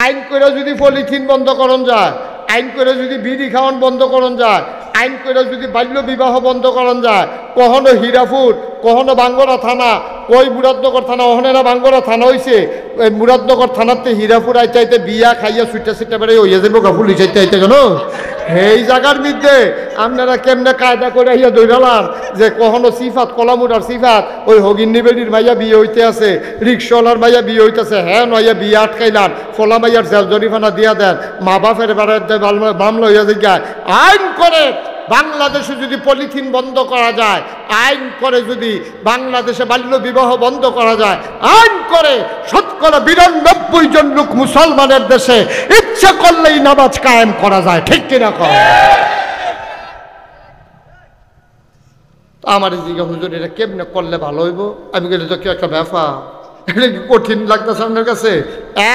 আইন করে যদি পলিথিন বন্ধ করন যায়, আইন করে যদি বিড়ি খাওয়ান বন্ধ করন যায়, আইন করে যদি বাল্য বিবাহ বন্ধ করন যায়, কখনো হীরাপুর, কখনো বাঙ্গরা থানা, কই মুরাদনগর থানা, ওখানেরা বাঙ্গরা থানা হয়েছে, ওই মুরাদনগর থানাতে হীরাপুর আইতে আইতে বিয়া খাইয়া সুইটা সুইটা বেড়ে হইয়া যাবো পুলিশ আইতে আইতে কেন এই জায়গার মধ্যে আপনারা কেমনে কায়দা করে আইয়া দৌড়ালাম যে কখনো সিফাত কলামুরার সিফাত ওই হগিন্নি বেডির মাইয়া বিয়ে হইতে আছে, রিক্সাওয়ালার মাইয়া বিয়ে হইতেছে, হ্যাঁ নইয়া বিয়ে আটকাইলাম, ফলা মাইয়ার জেল জরিফানা দিয়া দেন, মা বাপের বেড়াতে মামলা হইয়া যায়। আইন করে বাংলাদেশে যদি পলিথিন বন্ধ করা যায়, আইন করে যদি বাংলাদেশে বাল্য বিবাহ বন্ধ করা যায়, আইন করে ৯২ জন লোক মুসলমানের দেশে ইচ্ছা করলেই নামাজ কায়েম করা যায়, ঠিক কিনা কর? আমার জিজ্ঞাসা হুজুর এটা কেমনে করলে ভালো হইব? আমি গেলে তো কি একটা ব্যাপার, এটা কি কঠিন লাগতেছে আপনার কাছে?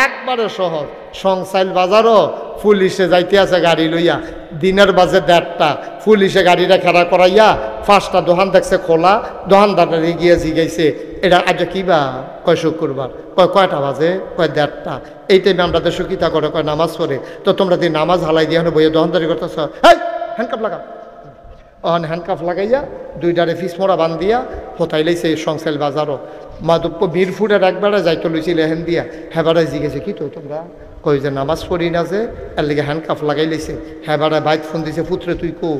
একবারে সহজ। সংসাইল বাজারও পুলিশে যাইতে আছে গাড়ি লইয়া, দিনের বাজে ১:৩০, পুলিশে গাড়িটা খাড়া করাইয়া ৫টা দোকান দেখছে খোলা, দোকানদারে গিয়ে জিগাইছে এটা আজ কিবা? কয় শুক্রবার। কয়টা বাজে? কয় ১:৩০। এই টাইমে আমরা দেশে কিতা করে? কয় নামাজ পড়ে। তো তোমরা দিয়ে নামাজ হালাই দিয়ে বইয়ে দোকানদারি করতেছ, হেই হ্যান্ডকাপ লাগা। হ্যান্ডকাপ লাগাইয়া দুইটারে ফিসমোড়া বান্ধিয়া হতাই লাইছে সংসাইল বাজারও। মাধব্য মিরপুরের একবারে যাইতে লইছিল হেন দিয়া, হেবারে জিগেছে কি তো তোমরা? কই যে নামাজ পড়ি না যে, এর লিগে হ্যান্ডকাপ লাগাই লাইছে। হেবারে বাইক ফোন দিছে, পুত্রে তুই কো?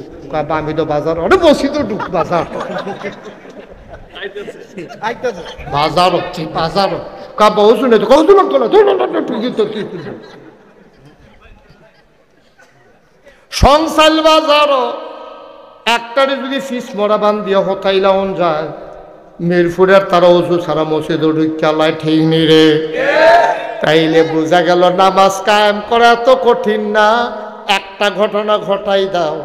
আমি তো বাজার, ওটা বসি তো ঢুক বাজার বাজার হচ্ছে বাজার বহু শুনে তো কৌতু লাগতো না সংসাইল বাজারও একটারে যদি ফিস মরা বান দিয়ে হতাইলাউন যায়, মিরপুরের তারা ওষু সারা মসজিদ ঢুকালায় ঠিক নি রে। তাইলে বোঝা গেল নামাজ কায়েম করা তো কঠিন না। একটা ঘটনা ঘটাই দাও,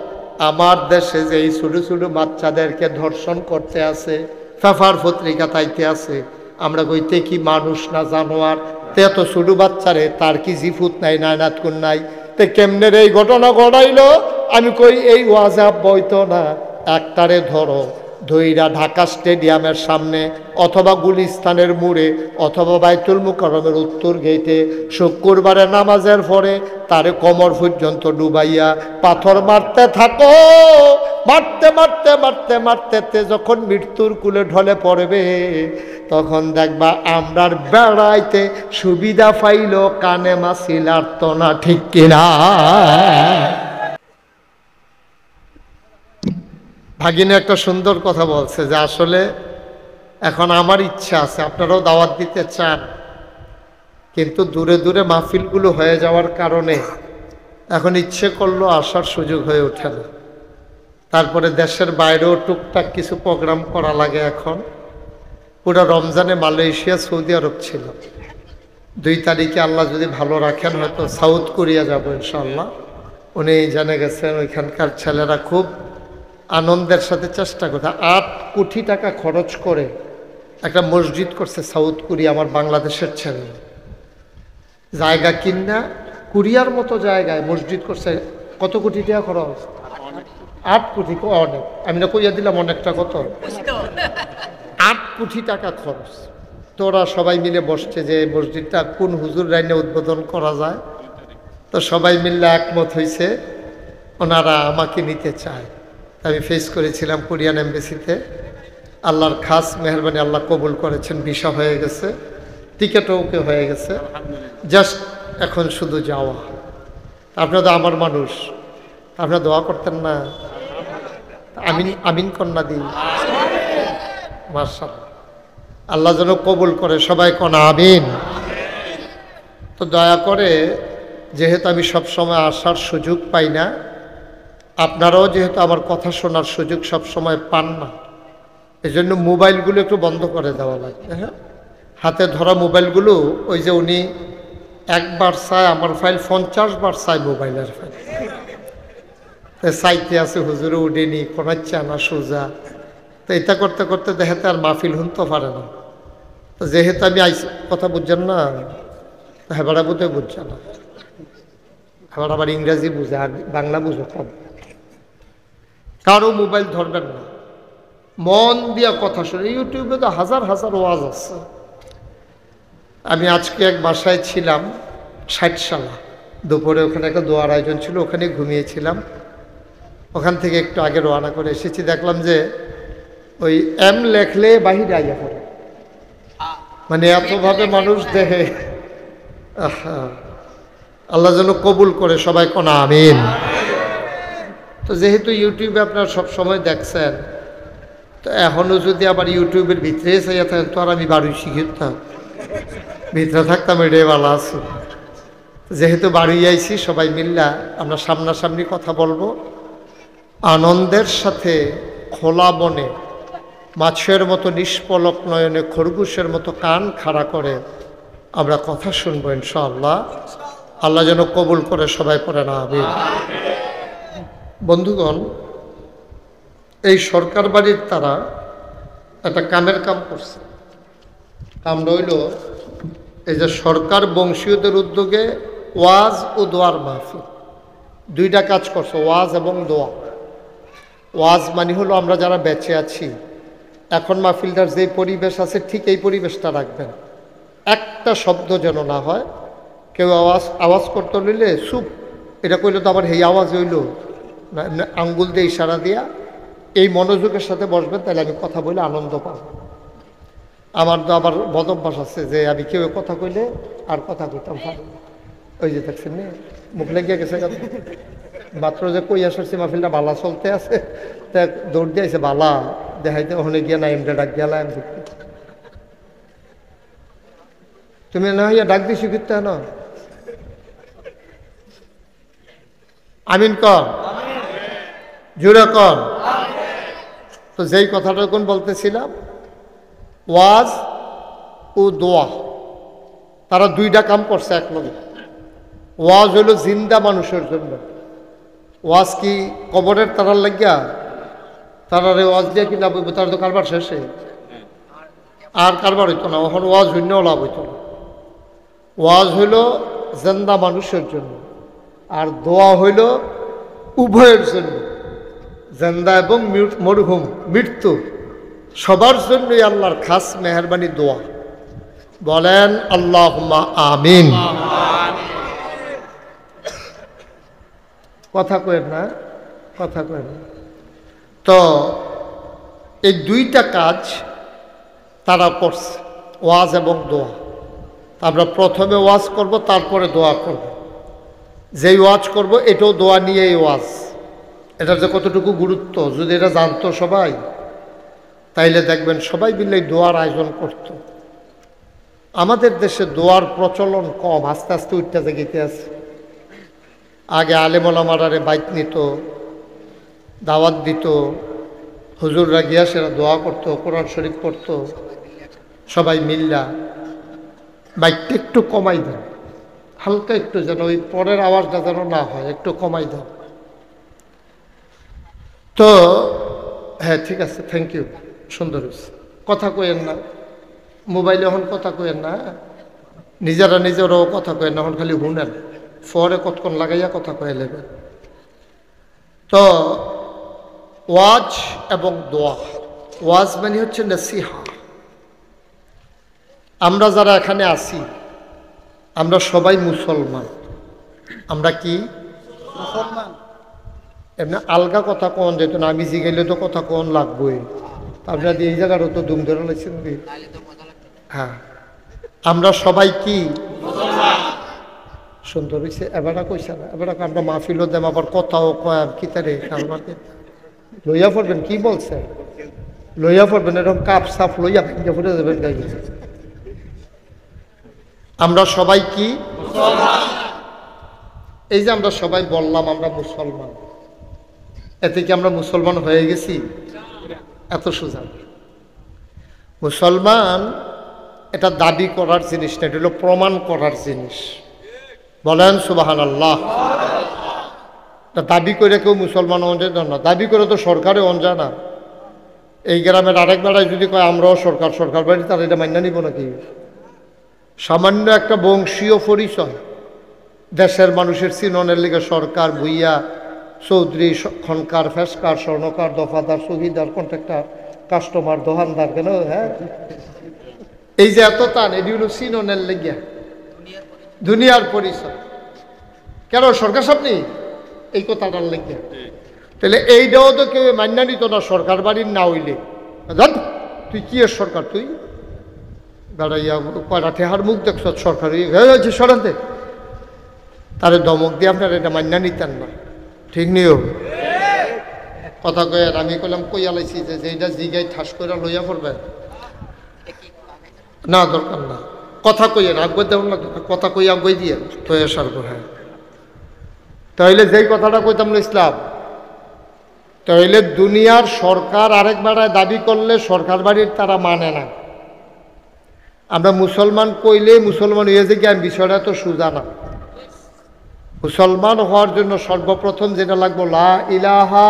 আমার দেশে যে এই ছোটো ছোটো বাচ্চাদেরকে ধর্ষণ করতে আছে, পেপার পত্রিকা তাইতে আছে, আমরা কইতে কি মানুষ না জানোয়ার? তে এত ছোটো বাচ্চারে তার কি জিফুত নাই, নায়নাত কোন নাই? তে কেমনে এই ঘটনা ঘটাইলো? আমি কই এই ওয়াজাব বইতো না, একটারে ধরো ধইরা ঢাকা স্টেডিয়ামের সামনে অথবা গুলিস্তানের মোড়ে অথবা বাইতুল মুকাররমের উত্তর গেটে শুক্রবারে নামাজের পরে তারে কোমর পর্যন্ত ডুবাইয়া পাথর মারতে থাকো। মারতে মারতে মারতে মারতে যখন মৃত্যুর কুলে ঢলে পড়বে, তখন দেখবা আমরার বেড়াইতে সুবিধা পাইল, কানে মাছিল আরত না, ঠিক কিনা? ভাগিনী একটা সুন্দর কথা বলছে যে আসলে এখন আমার ইচ্ছা আছে, আপনারাও দাওয়াত দিতে চান, কিন্তু দূরে দূরে মাহফিলগুলো হয়ে যাওয়ার কারণে এখন ইচ্ছে করলো আসার সুযোগ হয়ে ওঠে না। তারপরে দেশের বাইরেও টুকটাক কিছু প্রোগ্রাম করা লাগে। এখন পুরো রমজানে মালয়েশিয়া, সৌদি আরব ছিল। 2 তারিখে আল্লাহ যদি ভালো রাখেন হয়তো সাউথ কোরিয়া যাব ইনশাআল্লাহ। উনি জেনে গেছেন ওইখানকার ছেলেরা খুব আনন্দের সাথে চেষ্টা করছে, 8 কোটি টাকা খরচ করে একটা মসজিদ করছে সাউথ কোরিয়া। আমার বাংলাদেশের ছেলে জায়গা কিনা কোরিয়ার মতো জায়গায় মসজিদ করছে। কত কোটি টাকা খরচ? 8 কোটি। অনেক, আমি না কইয়া দিলাম অনেকটা। কত? 8 কোটি টাকা খরচ। তোরা সবাই মিলে বসছে যে মসজিদটা কোন হুজুর রাইনে উদ্বোধন করা যায়। তো সবাই মিলে একমত হয়েছে ওনারা আমাকে নিতে চায়। আমি ফেস করেছিলাম কোরিয়ান এমবেসিতে। আল্লাহর খাস মেহরবানি, আল্লাহ কবুল করেছেন, ভিসা হয়ে গেছে, টিকিটও ওকে হয়ে গেছে, জাস্ট এখন শুধু যাওয়া। আপনারা তো আমার মানুষ, আপনারা দোয়া করতেন না? আমিন আমিন কন্যা দিই। মাশাআল্লাহ, আল্লাহ যেন কবুল করে, সবাই কন আমিন। তো দয়া করে, যেহেতু আমি সবসময় আসার সুযোগ পাই না, আপনারাও যেহেতু আমার কথা শোনার সুযোগ সবসময় পান না, এই জন্য মোবাইলগুলো একটু বন্ধ করে দেওয়া লাগবে। হ্যাঁ, হাতে ধরা মোবাইলগুলো, ওই যে উনি একবার চায় আমার ফাইল, 50 বার চায় মোবাইলের ফাইল। চাইতে আছে হুজুরে উঠেনি, কোনাচ্ছে না সোজা। তো এটা করতে করতে দেখাতে আর মাহফিল শুনতে পারে না। তো যেহেতু আমি আইসি, কথা বুঝছেন না? হেবারা বুঝে বুঝছে না, হেবার আবার ইংরেজি বুঝে আর বাংলা বুঝে কম। কারো মোবাইল ধরবেন না, মন দিয়া কথা শুনে। ইউটিউবে তো হাজার হাজার ওয়াজ আছে। আমি আজকে এক বাসায় ছিলাম, 60 দুপুরে ওখানে একটা দোয়ার আয়োজন ছিল, ওখানে ঘুমিয়েছিলাম। ওখান থেকে একটু আগে রওনা করে এসেছি, দেখলাম যে ওই এম লেখলে বাহিরে আইয়া পড়ে, মানে এতভাবে মানুষ দেখে। আল্লাহ যেন কবুল করে, সবাই কোন আমিন। তো যেহেতু ইউটিউবে আপনারা সব সময় দেখছেন, তো এখনও যদি আবার ইউটিউবের ভিতরে চাইয়া থাকেন, তো আর আমি বাড়ি শিখতাম, ভিতরে থাকতাম, এটাই ভালো আছে। যেহেতু বাড়ি আইছি, সবাই মিল্লা আমরা সামনাসামনি কথা বলবো, আনন্দের সাথে খোলা মনে, মাছের মতো নিষ্পলক নয়নে, খরগোশের মতো কান খাড়া করে আমরা কথা শুনবো ইনশাআল্লাহ। আল্লাহ যেন কবুল করে, সবাই পড়ে না আমিন। বন্ধুগণ, এই সরকার বাড়ির তারা একটা কামের কাম করছে। কাম রইল এই যে সরকার বংশীয়দের উদ্যোগে ওয়াজ ও দোয়ার মাহফিল, দুইটা কাজ করছে, ওয়াজ এবং দোয়া। ওয়াজ মানে হলো আমরা যারা বেঁচে আছি, এখন মাহফিলটার যে পরিবেশ আছে ঠিক এই পরিবেশটা রাখবেন, একটা শব্দ যেন না হয়। কেউ আওয়াজ করতে নিলে চুপ, এটা কইলে তো আবার এই আওয়াজ হইল, আঙ্গুল দিয়ে ইশারা দিয়া এই মনোযোগের সাথে বসবেন, তাহলে আমি কথা বলে আনন্দ পাব। আমার তো আবার বদভ্যাস আছে যে আমি কেউ কথা কইলে আর কথা কইতাম পারি। ওই যে দেখছেন মুখ লেগে গেছে, মাত্র যে কই আসছি মাহফিলটা বালা চলতে আছে, তা দৌড় দিয়েছে বালা দেখাইতে, ওখানে গিয়া না এমটা ডাক গেলাম, তুমি না হইয়া ডাক দিয়ে শিখিতে না। আমিন কর, জুড়ে কর। তো যেই কথাটা কোন বলতেছিলাম, ওয়াজ ও দোয়া, তারা দুইটা কাম করছে এক লগে। ওয়াজ হইল জিন্দা মানুষের জন্য। ওয়াজ কি কবরের তারার লাগিয়া? তারারে ওয়াজ দিয়ে কি লাভ হইব? তার তো কারবার শেষে, আর কারবার হইতো না। ওখানে ওয়াজ হইলেও লাভ হইতো না। ওয়াজ হইল জিন্দা মানুষের জন্য, আর দোয়া হইল উভয়ের জন্য, জিন্দা এবং মরহুম মৃত্যু সবার জন্যই আল্লাহর খাস মেহরবানি দোয়া। বলেন আল্লাহুম্মা আমিন। কথা কয়েন না, কথা কয়েন না। তো এই দুইটা কাজ তারা করছে, ওয়াজ এবং দোয়া। আমরা প্রথমে ওয়াজ করব, তারপরে দোয়া করব। যেই ওয়াজ করব এটাও দোয়া নিয়েই ওয়াজ। এটার যে কতটুকু গুরুত্ব যদি এটা জানতো সবাই, তাইলে দেখবেন সবাই মিলে দোয়ার আয়োজন করত। আমাদের দেশে দোয়ার প্রচলন কম, আস্তে আস্তে উঠতে জেগেতে আছে। আগে আলেম ওলামারে বাইক নিত, দাওয়াত দিত, হুজুররা গিয়া সেরা দোয়া করতো, কোরআন শরীফ পড়তো, সবাই মিল্লা। বাইকটা একটু কমাই দেন, হালকা একটু, যেন ওই পরের আওয়াজটা যেন না হয়, একটু কমাই দেন। তো হ্যাঁ ঠিক আছে, থ্যাংক ইউ, সুন্দর হয়েছে। কথা কইেন না মোবাইলে, এখন কথা কইেন না, নিজেরা নিজেরাও কথা কয়েন না, এখন খালি শুনেন, ফরে কতক্ষণ লাগাইয়া কথা কয়ে নেবেন। তো ওয়াজ এবং দোয়া। ওয়াজ মানে হচ্ছে নসিহা। আমরা যারা এখানে আছি, আমরা সবাই মুসলমান। আমরা কি মুসলমান? এমনি আলগা কথা কোন যেত না, আমি জিগাইলে তো কথা কোন লাগবই। আপনারা এই জায়গারও তো দুম ধরে লাগছেন। হ্যাঁ, আমরা সবাই কি সুন্দর হয়েছে। এবারটা কইছে না, এবার আমরা মাহফিলও দেম, আবার কথাও কয় কি তারে আমাকে লইয়া পড়বেন। কি বলছে লইয়া পড়বেন? এরকম কাপ সাপ লইয়া ভেঙে ফুটে দেবেন গাইবে। আমরা সবাই কি মুসলমান? এই যে আমরা সবাই বললাম আমরা মুসলমান, এতে কি আমরা মুসলমান হয়ে গেছি? এত সোজা। মুসলমান এটা দাবি করার জিনিস না, এটা হলো প্রমাণ করার জিনিস। বলেন সুবহানাল্লাহ। দাবি করে কেউ মুসলমান হন যায় না, দাবি করে তো সরকারে হন যায় না। এই গ্রামের আরেক বেড়ায় যদি কয় আমরাও সরকার, সরকার বাড়ি, তারা এটা মান্য নিব নাকি? সামান্য একটা বংশীয় পরিচয়, দেশের মানুষের চিননের লিগে সরকার, ভুইয়া, চৌধুরী, খনকার, ফেসকার, স্বর্ণকার, দফাদার, চৌকিদার, কন্ট্রাক্টর, কাস্টমার, দোকানদার, কেন হ্যাঁ এই যে এত টান, এটি হলো চিননের লেগিয়া। দুনিয়ার পরিচয়। কেন সরকার সামনে এই কথাটার লেগে? তাহলে এইটাও তো কেউ মান্যা নিত না সরকার বাড়ির না হইলে। তুই কি এর সরকার? তুই বেড়াইয়া কয়টা ঠেহার মুখ দেখছ সরকারি সরাতে, তারে দমক দিয়ে আপনার এটা মান্যা নিতেন না। ঠিক নিও কথা কয়ে আমি কইলাম কইয়া লাইছি যে এইটা জিগাই ঠাস করে লইয়া পড়বেন না, দরকার না। কথা কইয়েন আগুয়ে দেবেন না, কথা কই আগুয়ে দিয়ে তো সারবো। হ্যাঁ, তাইলে যেই কথাটা কইতাম না ইসলাম, তাইলে দুনিয়ার সরকার আরেক বেড়ায় দাবি করলে সরকার বাড়ির তারা মানে না। আমরা মুসলমান কইলে মুসলমান হয়ে যে কি আমি বিষয়টা তো সোজা না। মুসলমান হওয়ার জন্য সর্বপ্রথম যেটা লাগবো লা ইলাহা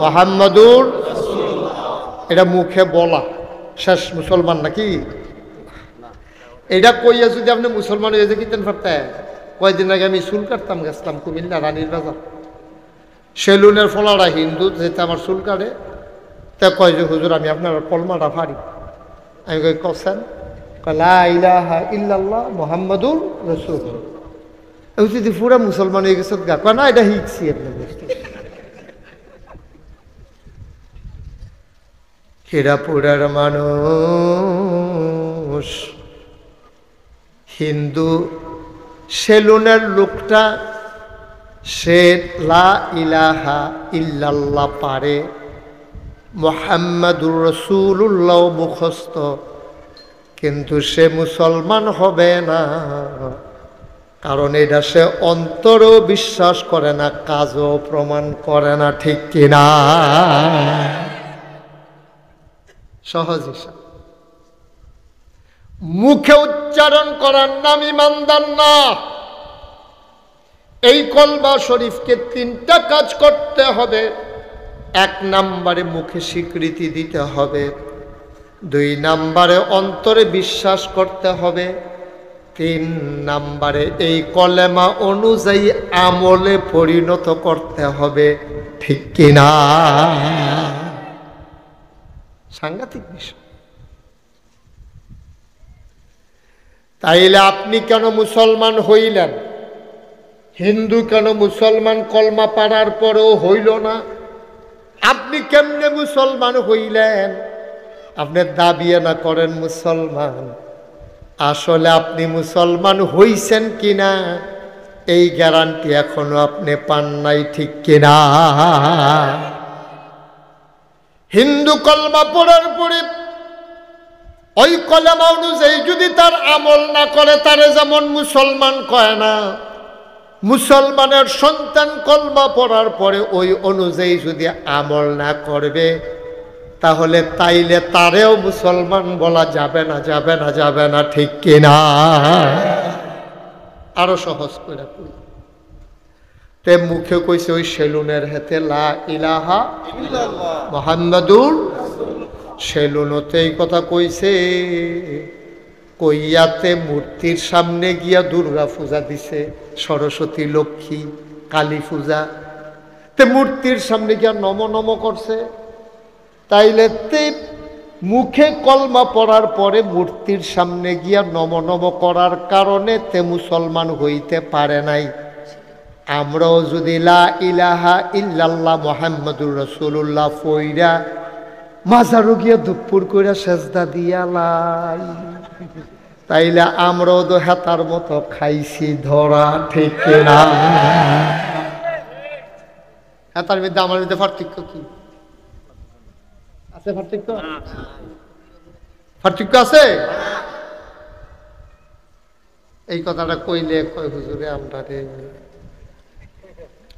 মুহাম্মাদুর, এটা মুখে বলা শেষ মুসলমান নাকি? এটা কইয়া যদি আপনি মুসলমান হয়ে যে কিতেন পারতেন। কয়েকদিন আগে আমি চুল কাটতাম গেছিলাম কুমিল্লা রানীর বাজার, সেলুনের ফলারা হিন্দু যেতে আমার চুল কাটে, তা কয় যে হুজুর আমি আপনার কলমাটা ফাড়ি। আমি কই কছেন? লা ইলাহা ইল্লাল্লাহ মুহাম্মাদুর রাসূলুল্লাহ। যদি পুরা মুসলমান হয়ে গেছে গা কয় না এটা শিখছি আপনার বস্তু। হীরাপুরের মানুষ হিন্দু সেলুনের লোকটা সে লা ইলাহা ইল্লাল্লাহ পারে, মুহাম্মাদুর রাসূলুল্লাহ মুখস্থ, কিন্তু সে মুসলমান হবে না। কারণ এটা সে অন্তরেও বিশ্বাস করে না, কাজও প্রমাণ করে না। ঠিক কিনা? সহজ হিসাব। মুখে উচ্চারণ করার নাম ইমানদার না। এই কলমা শরীফকে তিনটা কাজ করতে হবে। এক নম্বরে মুখে স্বীকৃতি দিতে হবে, দুই নম্বরে অন্তরে বিশ্বাস করতে হবে, তিন নম্বরে এই কলেমা অনুযায়ী আমলে পরিণত করতে হবে। ঠিক কিনা? সাংঘাতিক বিষয়। তাইলে আপনি কেন মুসলমান হইলেন? হিন্দু কেন মুসলমান কলমা পড়ার পরেও হইল না? আপনি কেমনে মুসলমান হইলেন? আপনি দাবিয়ে না করেন মুসলমান, আসলে আপনি মুসলমান হইছেন কিনা এই গ্যারান্টি এখনো আপনি পান নাই। ঠিক কিনা? হিন্দু কলমা পড়ার পরে ওই কলমা অনুযায়ী যদি তার আমল না করে, তারে যেমন মুসলমান কয় না, মুসলমানের সন্তান কলমা পড়ার পরে ওই অনুযায়ী যদি আমল না করবে, তাহলে তাইলে তারেও মুসলমান বলা যাবে না, যাবে না, যাবে না। ঠিক কিনা? আরো সহজ করে কই, তে মুখে কইছে ওই সেলুনের হাতে লা ইলাহা ইল্লাল্লাহ মুহাম্মাদুর, সেলুনতে এই কথা কইছে, কইয়াতে মূর্তির সামনে গিয়া দুর্গা পূজা দিছে, সরস্বতী লক্ষ্মী কালী পূজা, তে মূর্তির সামনে গিয়া নম নম করছে। তাইলে তে মুখে কলমা পড়ার পরে মূর্তির সামনে গিয়া নম নম করার কারণে তে মুসলমান হইতে পারে নাই। আমরাও যদি লা ইলাহা ইল্লাল্লাহ মুহাম্মাদুর রাসূলুল্লাহ পইরা মাজারও গিয়া দুপুর কইরা সেজদা দিয়া লাই, তাইলে আমরাও তো হেতার মতো খাইছি ধরা। ঠিক না? হেতার মধ্যে আমার মধ্যে পার্থক্য কি আছে? পার্থক্য পার্থক্য আছে? এই কথাটা কইলে কয় হুজুরে আমরা রে,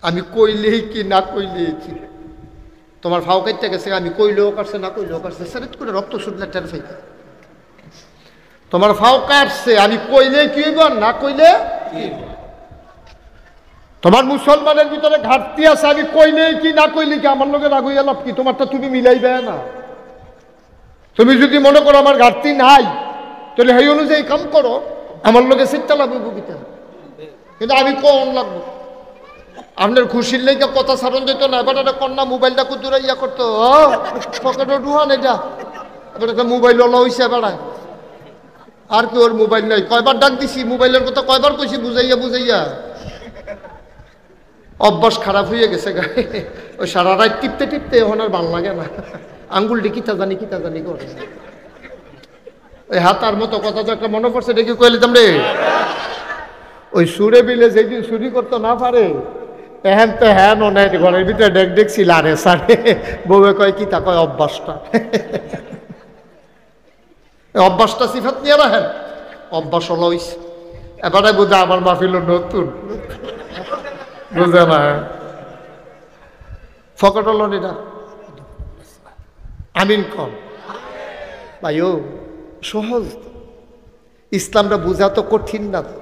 আমি কইলেই কি না কইলেই কি? তোমার ফাও কাটতে গেছে, আমি কইলেও কাটছে না কইলেও কাটছে, সেরেট করে রক্ত শুটলে টের ফাইতে। তোমার ফাও কাটছে, আমি কইলে কি হইব না কইলে কি? তোমার মুসলমানের ভিতরে ঘাটতি আছে, আমি কইলেই কি না কইলে কি? আমার লোকের রাগ হইয়া লাভ কি? তোমারটা তুমি মিলাইবে না। তুমি যদি মনে করো আমার ঘাটতি নাই, তাহলে সেই অনুযায়ী কাম করো, আমার লোকে সিটটা লাগবে বুকিতে। কিন্তু আমি কোন লাগবো? আপনার খুশির লেগে কথা সারণ যেত না, এবার একটা কন্যা মোবাইলটা কুতুরা ইয়া করতো, পকেটে ঢুহান এটা এবার একটা মোবাইল ওলা হইছে বেড়ায়। আর কি ওর মোবাইল নাই, কয়বার ডাক দিছি, মোবাইলের কথা কয়বার কইছি, বুঝাইয়া বুঝাইয়া অভ্যাস খারাপ হয়ে গেছে গায়ে। ওই সারা রাত টিপতে টিপতে এখন আর ভাল লাগে না, আঙ্গুলটি কিতা জানি করে। ওই হাতার মতো কথা তো একটা মনে পড়ছে, দেখি কইলে রে, ওই সুরে বিলে যেদিন চুরি করতে না পারে এহেন তো হ্যান ও নাই, ঘরের ভিতরে ডেক ডেকছিল আরে সারে বউয়ে কয় কিতা কয় অভ্যাসটা। অভ্যাসটা সিফাত নিয়ে রাখেন, অভ্যাস হলো এবারে বুঝে আমার মাহফিল নতুন, বুঝে না ফকট হলো না আমিন কম ভাই। ও সহজ, ইসলামটা বোঝা তো কঠিন না তো,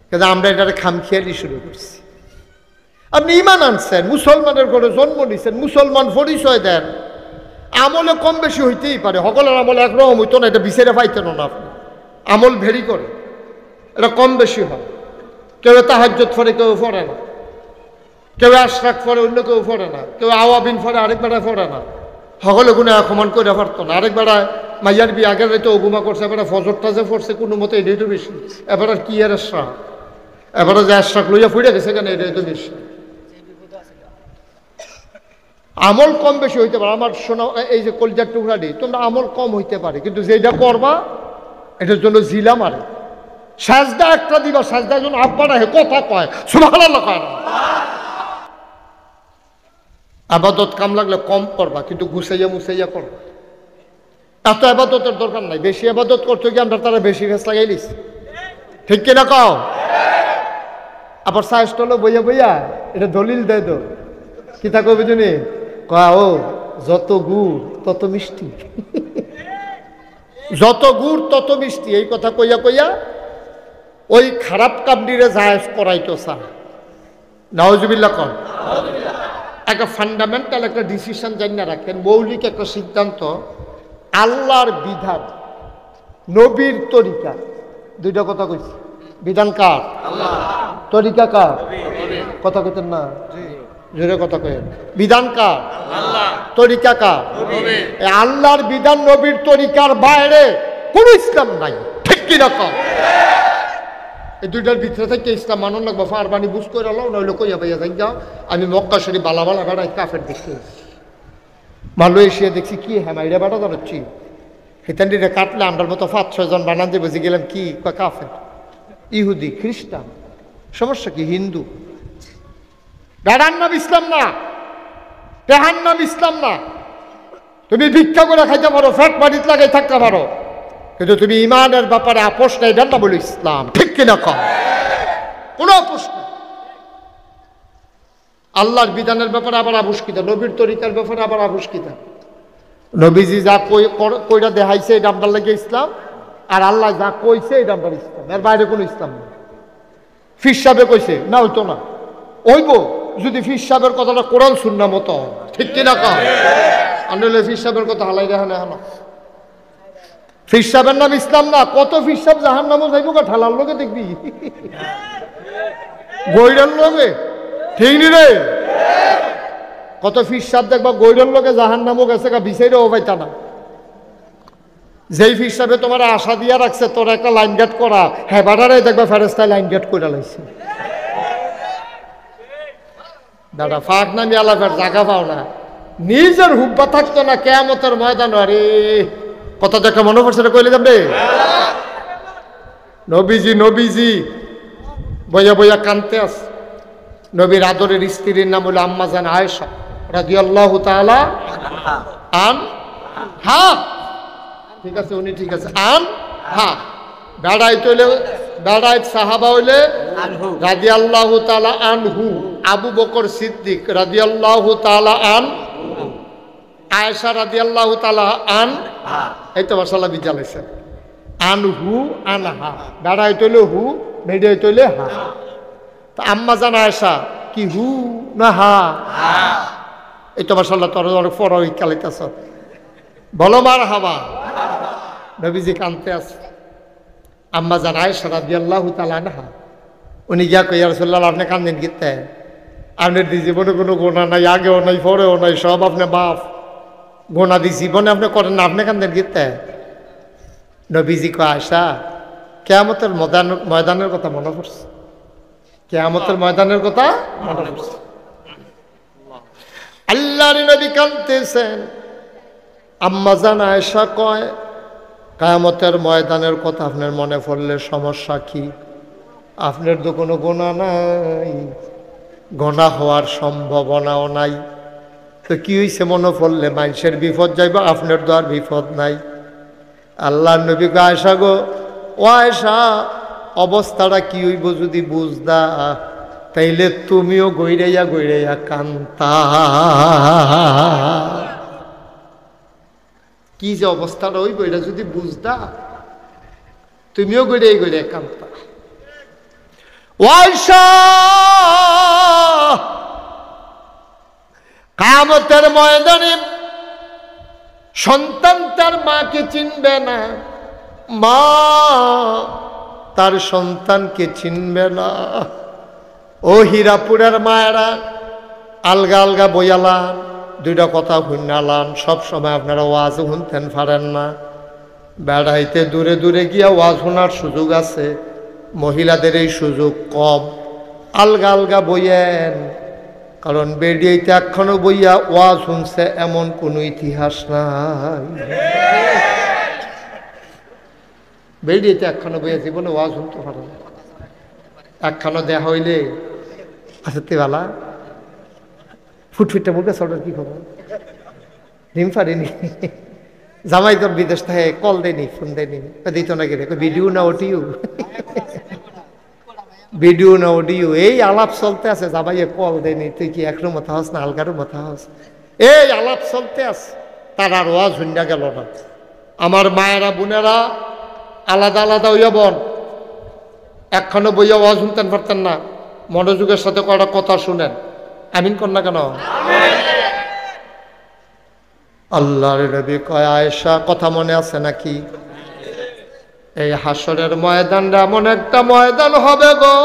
কিন্তু আমরা এটারে খামখেয়ালি শুরু করছি। আপনি ইমান আনছেন, মুসলমানের ঘরে জন্ম নিছেন, মুসলমান পরিচয় দেন, আমলে কম বেশি হইতেই পারে, সকলের আমল একরকম হইতো না, এটা বিচারে পাইতেন না আপনি। আমল ভেরি করে, এটা কম বেশি হয়। কেউ তাহাজ্জুদ পড়ে, কেউ পড়ে না, কেউ আশরাক পড়ে, অন্য কেউ পড়ে না, কেউ আওয়াবিন পড়ে, আরেক বেড়ায় পড়ে না। সকলে গুণে আক্রমণ করে পারতো না। আরেক বেড়ায় মাইয়ার বিয়ে আগের রাইতে অগুমা করছে, এবারে ফজরটা যে পড়ছে কোনো মতে এটাই তো বেশি। এবার আর কি আর আশরাক, এবারে যে আশরাক লইয়া ফুড়ে গেছে কেন, এটাই তো বেশি। আমল কম বেশি হইতে পারে। আমার শোনা, এই যে কলিজার টুকরা দিই, তোমরা আমল কম হইতে পারে, কিন্তু যেটা করবা এটার জন্য জিলা মারে। সাজদা একটা দিবা, সাজদার জন্য আব্বা না কথা কয়, সুবহানাল্লাহ কয় না। আবাদত কাম লাগলে কম করবা, কিন্তু গুছাইয়া মুছাইয়া করবা। এত আবাদতের দরকার নাই, বেশি আবাদত করতে গিয়ে আমরা তারা বেশি ফেস লাগাই লিস, ঠিক কিনা কও? আবার সাইজটা হলো বইয়া বইয়া এটা দলিল দেয় তো, কি তা কবি তুমি ও যত গুড় তত মিষ্টি, যত গুড় তত মিষ্টি, এই কথা কইয়া কইয়া ওই খারাপ কামডিরে জায়েজ করাইতো চা। নাউজুবিল্লাহ কন। একটা ফান্ডামেন্টাল একটা ডিসিশন জানিয়ে রাখেন, মৌলিক একটা সিদ্ধান্ত, আল্লাহর বিধান, নবীর তরিকা, দুইটা কথা কইছি। বিধান কার? তরিকা কার? কথা কইতেন না, জোরে কথা কয়েন। বিধান কার? তরিকা কার? আল্লাহর বিধান নবীর তরিকার বাইরে কোন ইসলাম নাই, ঠিক কিনা কম? এই দুইটার ভিতরে থেকে ইসলাম মানন লাগবো। ফারবানি বুঝ করে আলো নইলে কইয়া পাইয়া যাই যাও। আমি মক্কা শরীফ বালা বালা বেড়াই কাফের দেখছি, মালয়েশিয়া দেখছি, কি হ্যাঁ মাইরা বেড়া দাঁড়াচ্ছি, হিতান্ডিরে কাটলে আমরার মতো 5-6 জন বানান দিয়ে বুঝে গেলাম কি কাফের, ইহুদি, খ্রিস্টান, সমস্যা কি? হিন্দু। বেড়ার নাম ইসলাম না, পেহার নাম ইসলাম না। তুমি ভিক্ষা করে খাইতে পারো, ফ্যাট বাড়িতে লাগাই থাকতে পারো, কিন্তু তুমি ইমানের ব্যাপারে আপোষ নাই, এটা না বলো ইসলাম, ঠিক কিনা কম? কোনো আপোষ নেই। আল্লাহর বিধানের ব্যাপারে আবার আবুষ্কিতা, নবীর তরিকার ব্যাপারে আবার আবুষ্কিতা। নবীজি যা কইরা দেখাইছে এটা আপনার লাগে ইসলাম, আর আল্লাহ যা কইছে এটা আপনার ইসলাম, এর বাইরে কোনো ইসলাম নেই। ফির সাহেবে কইছে না, হইতো না, হইব যদি ফির সাহেবের কথাটা কোরআন সুন্নাহ মতো, ঠিক কিনা কম? আনলে ফির সাহেবের কথা হালাই দেখা না। ফির সাহেবের নাম ইসলাম না। কত ফির সাহেব জাহান নামও যাইব গা, ঠালার লোকে দেখবি, গৈরার লোকে, ঠিক নি রে? কত ফির সাহেব দেখবা গৈরার লোকে জাহান নামও গেছে গা, বিচাইরেও পাইতা না। যেই ফির সাহেবে তোমার আশা দিয়া রাখছে তোর একটা লাইন গেট করা, হ্যাঁ বাড়ারাই দেখবা ফেরেস্তায় লাইন গেট করে লাইছে। দাদা ফাঁক নামি আলাপের জায়গা পাও না, নিজের হুব্বা থাকতো না কেয়ামতের ময়দান। আরে কথা দেখা মনে পড়ছে, কইলে যাবে নবীজি, নবীজি বইয়া বইয়া কানতে আস। নবীর আদরের স্ত্রীর নাম হলো আম্মা জান আয়েশা রাদিয়াল্লাহু তাআলা আনহা, ঠিক আছে উনি, ঠিক আছে আনহা। বেড়াইত হইলে বেড়াইত সাহাবা হইলে রাদিয়াল্লাহু তাআলা আনহু, আবু বকর সিদ্দিক রাদিয়াল্লাহু তাআলা আনহু, আয়েশা রাদিয়াল্লাহু তাআলা আনহা। এই তো মাশাআল্লাহ বিজালাইছে, আনহু আনহা, বেড়াইত হইলে হু, বেড়াইত হইলে হা। তো আম্মা জান আয়েশা কি হু না হা? এই তো মাশাআল্লাহ তোর অনেক ফরই কালাইতাছ, বলো মারহাবা। নবীজি কানতে আছে। আম্মা জান আয়েশা রাদিয়াল্লাহু তাআলা আনহা উনি গিয়া কই, ইয়া রাসূলুল্লাহ আপনি কান্দেন কিতে? আপনার জীবনে কোনো গুনাহ নাই, আগেও নাই পরেও নাই, সব আপনি বাপ, গুনাহ দি জীবনে আপনি করেন না, আপনি কান্দেন কিতে? নবীজি কয় আয়েশা কিয়ামতের ময়দানের কথা মনে পড়ছে, কিয়ামতের ময়দানের কথা মনে পড়ছে। আল্লাহর নবী কাঁদতেছেন। আম্মা জান আয়েশা কয় কিয়ামতের ময়দানের কথা আপনার মনে পড়লে সমস্যা কি? আপনার তো কোনো গুনাহ নাই, গুনাহ হওয়ার সম্ভাবনাও নাই, তো কি হইছে মনে পড়লে? মানুষের বিপদ যাইব, আপনার তো আর বিপদ নাই। আল্লাহর নবী কয় আয়েশা গো, ও আয়েশা অবস্থাটা কি হইব যদি বুঝদা, তাইলে তুমিও গইরাইয়া গইরাইয়া কান্তা। কি যে অবস্থাটা হইব এটা যদি বুঝদা, তুমিও গইরাই গইরাইয়া কান্তা। ও আয়েশা কিয়ামতের ময়দানে সন্তান তার মাকে চিনবে না, মা তার সন্তানকে চিনবে না। ও হীরাপুরের মায়েরা আলগা আলগা বইয়ালান, দুইটা কথা শুনালান, সব সময় আপনারা ওয়াজ শুনতেন পারেন না, বেড়াইতে দূরে দূরে গিয়া ওয়াজ শোনার সুযোগ আছে, মহিলাদের এই সুযোগ কম। আলগা আলগা বইয়েন, কারণ বেরিয়েতে এখনো বইয়া ওয়াজ শুনছে এমন কোনো ইতিহাস নাই। বেরিয়েতে একখানো বইয়া জীবনে ওয়াজ শুনতে পারে না, একখানো দেয়া হইলে আচ্ছা তেবালা ফুটফুটটা মুখে সর্টার কি খবর ডিম পারিনি, জামাই তোর বিদেশ থেকে কল দেয়নি, ফোন দেয়নি, দিত না গেলে ভিডিও না অডিও, ভিডিও না অডিও, এই আলাপ চলতে আছে, জামাইয়ে কল দেয়নি, তুই কি একরো মাথা হস না আলগারও মাথা হস, এই আলাপ চলতে আছে, তার আর ওয়াজ শুনিয়া গেল না। আমার মায়েরা বোনেরা আলাদা আলাদা হইয়া বন, একখানো বইয়া ওয়াজ শুনতেন পারতেন না, মনোযোগের সাথে কয়টা কথা শুনেন, আমিন কর না কেন? আল্লাহর নবী কয় আয়েশা কথা মনে আছে নাকি? এই হাসরের ময়দানটা এমন একটা ময়দান হবে গো,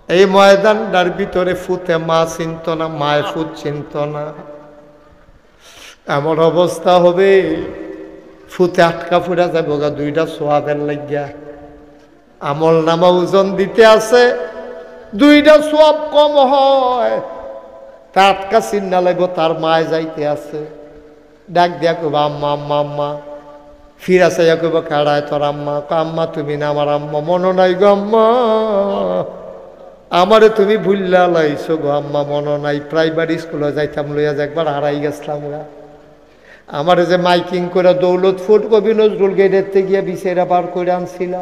এই ময়দানটার ভিতরে ফুতে মা চিনত না, মায় ফুট চিনত না, এমন অবস্থা হবে ফুতে আটকা ফুরা যাবো গা দুইটা সোয়াবের লাগিয়া, আমল নামা ওজন দিতে আছে, দুইটা সোয়াব কম হয়, তা আটকা চিন্না লাগবো, তার মায় যাইতে আছে, ডাক দিয়া কবা আম্মা আম্মা আম্মা, ফিরা চাইয়া কইব কাড়ায় তোর আম্মা, আম্মা তুমি না আমার আম্মা, মনে নাই গো আম্মা, আমারে তুমি ভুল্লা লাইছো গো আম্মা, মনে নাই, প্রাইমারি স্কুলে যাইতাম লইয়া যে একবার হারাই গেছিলাম গা, আমার যে মাইকিং করে দৌলতপুর কবি নজরুল গেটের গিয়া বিছেরা পার করে আনছিল,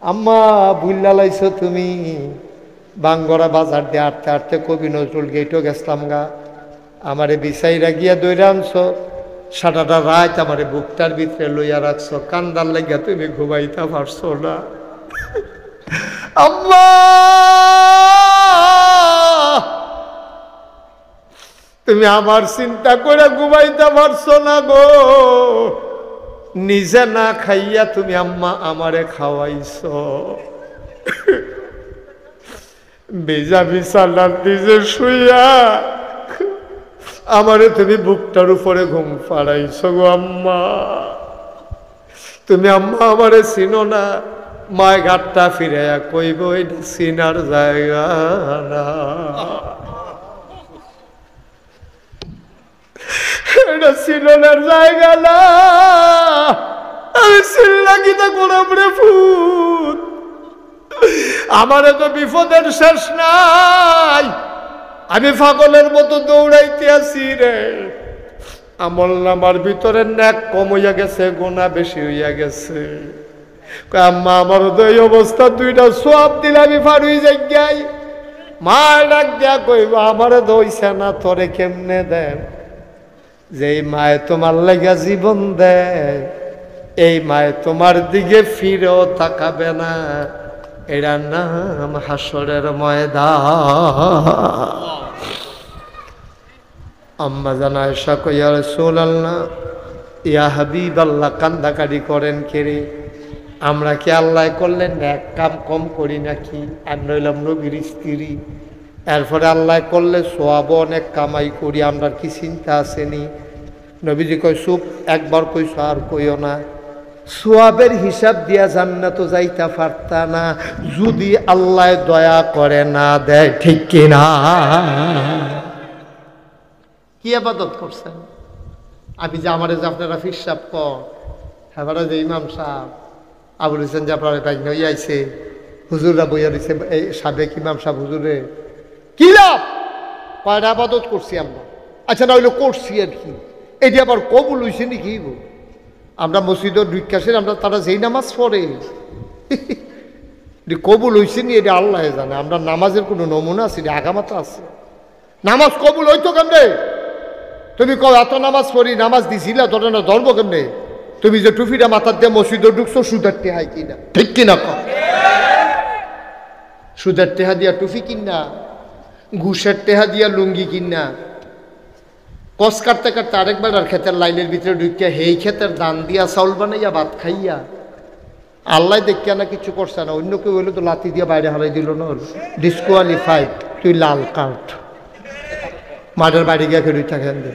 আম্মা ভুল্লা লাইছো তুমি, বাঙ্গরা বাজার দিয়ে আটতে আটতে কবি নজরুল গেটও গেছিলাম গা, আমারে বিছাইরা গিয়া দৌড়ে আনছো, সারাটা রাত আমারে বুকটার ভিতরে লইয়া রাখছো, কান্দার লাগিয়া তুমি ঘুমাইতে পারছো না আম্মা, তুমি আমার চিন্তা করে ঘুমাইতে পারছো না গো, নিজে না খাইয়া তুমি আম্মা আমারে খাওয়াইছো, বেজা বিছানার নিজে শুইয়া আমারে তুমি বুকটার উপরে ঘুম পাড়াইছো গো আম্মা, তুমি আম্মা আমারে চিনো না, মায় ঘাটটা ফিরাইয়া কইব এটা চিনার জায়গা না, এটা চিননের জায়গা না, আমি চিল্লা কিনা করব রে ফুট, আমারে তো বিপদের শেষ নাই, আমি পাগলের মতো দৌড়াইতে আছি রে, আমল নামার ভিতরে ন্যাক কম হইয়া গেছে, গোনা বেশি হইয়া গেছে, আম্মা আমার তো এই অবস্থা, দুইটা সোয়াব দিলে আমি ফারুই যাই, মা ডাক দিয়া কইব আমারে দইছে না, তোরে কেমনে দেন, যেই মায়ে তোমার লাগা জীবন দেয়, এই মায়ে তোমার দিকে ফিরেও তাকাবে না, এটার নাম হাসরের ময়দান। আম্মা জান আয়েশা কই ইয়া রাসূলুল্লাহ, ইয়া হাবিবাল্লাহ, কান্দাকাটি করেন কেরে, আমরা কি আল্লাহ করলেন এক কাম কম করি নাকি, আর নইলাম নবীর স্ত্রী, এরপরে আল্লাহ করলে সোয়াব অনেক কামাই করি, আমরা কি চিন্তা আসেনি? নবীজি কই চুপ, একবার কইছো আর কইও না, সোয়াবের হিসাব দিয়া জান্নাত যাইতে পারতা না যদি আল্লাহ দয়া করে না দেয়, ঠিক কিনা? কি ইবাদত করছেন? আমি যে আমারে যে আপনারা ফিরসাব কর, হ্যাঁ যে ইমাম সাহেব আবুল হোসেন যে আপনার নই আইছে, হুজুররা বইয়া দিছে, এই সাবেক ইমাম সাহেব হুজুরে কি লাভ? কয়টা আবাদত করছি আমরা? আচ্ছা না হইলো করছি আর কি, এটি আবার কবুল হইছে নাকি? আমরা মসজিদের ঢুকাছেন, আমরা তারা যেই নামাজ পড়ে কবুল হইছে নি এটা আল্লাহ জানে। আমরা নামাজের কোনো নমুনা আছে? আগামাতা আছে? নামাজ কবুল হইতো কেমনে? তুমি কও এত নামাজ পড়ি, নামাজ দিছিলা, ধরে না ধরবো কেমনে? তুমি যে টুপিটা মাথার দিয়ে মসজিদে ঢুকছো সুদের টেহা কিনা, ঠিক কিনা? সুদের টেহা দিয়া টুপি কিনা, ঘুষের টেহা দিয়া লুঙ্গি কিনা, কস কাটতে কাটতে আরেকবার আর ক্ষেতের লাইনের ভিতরে ঢুকিয়া হেই ক্ষেতের দান দিয়া চাউল বানাইয়া ভাত খাইয়া আল্লাহ দেখিয়া না কিছু করছে না, অন্য কেউ হইলে তো লাথি দিয়া বাইরে হারাই দিল না, ডিসকোয়ালিফাইড, তুই লাল কার্ড, মাঠের বাড়ি গিয়া খেলুই থাকেন দে।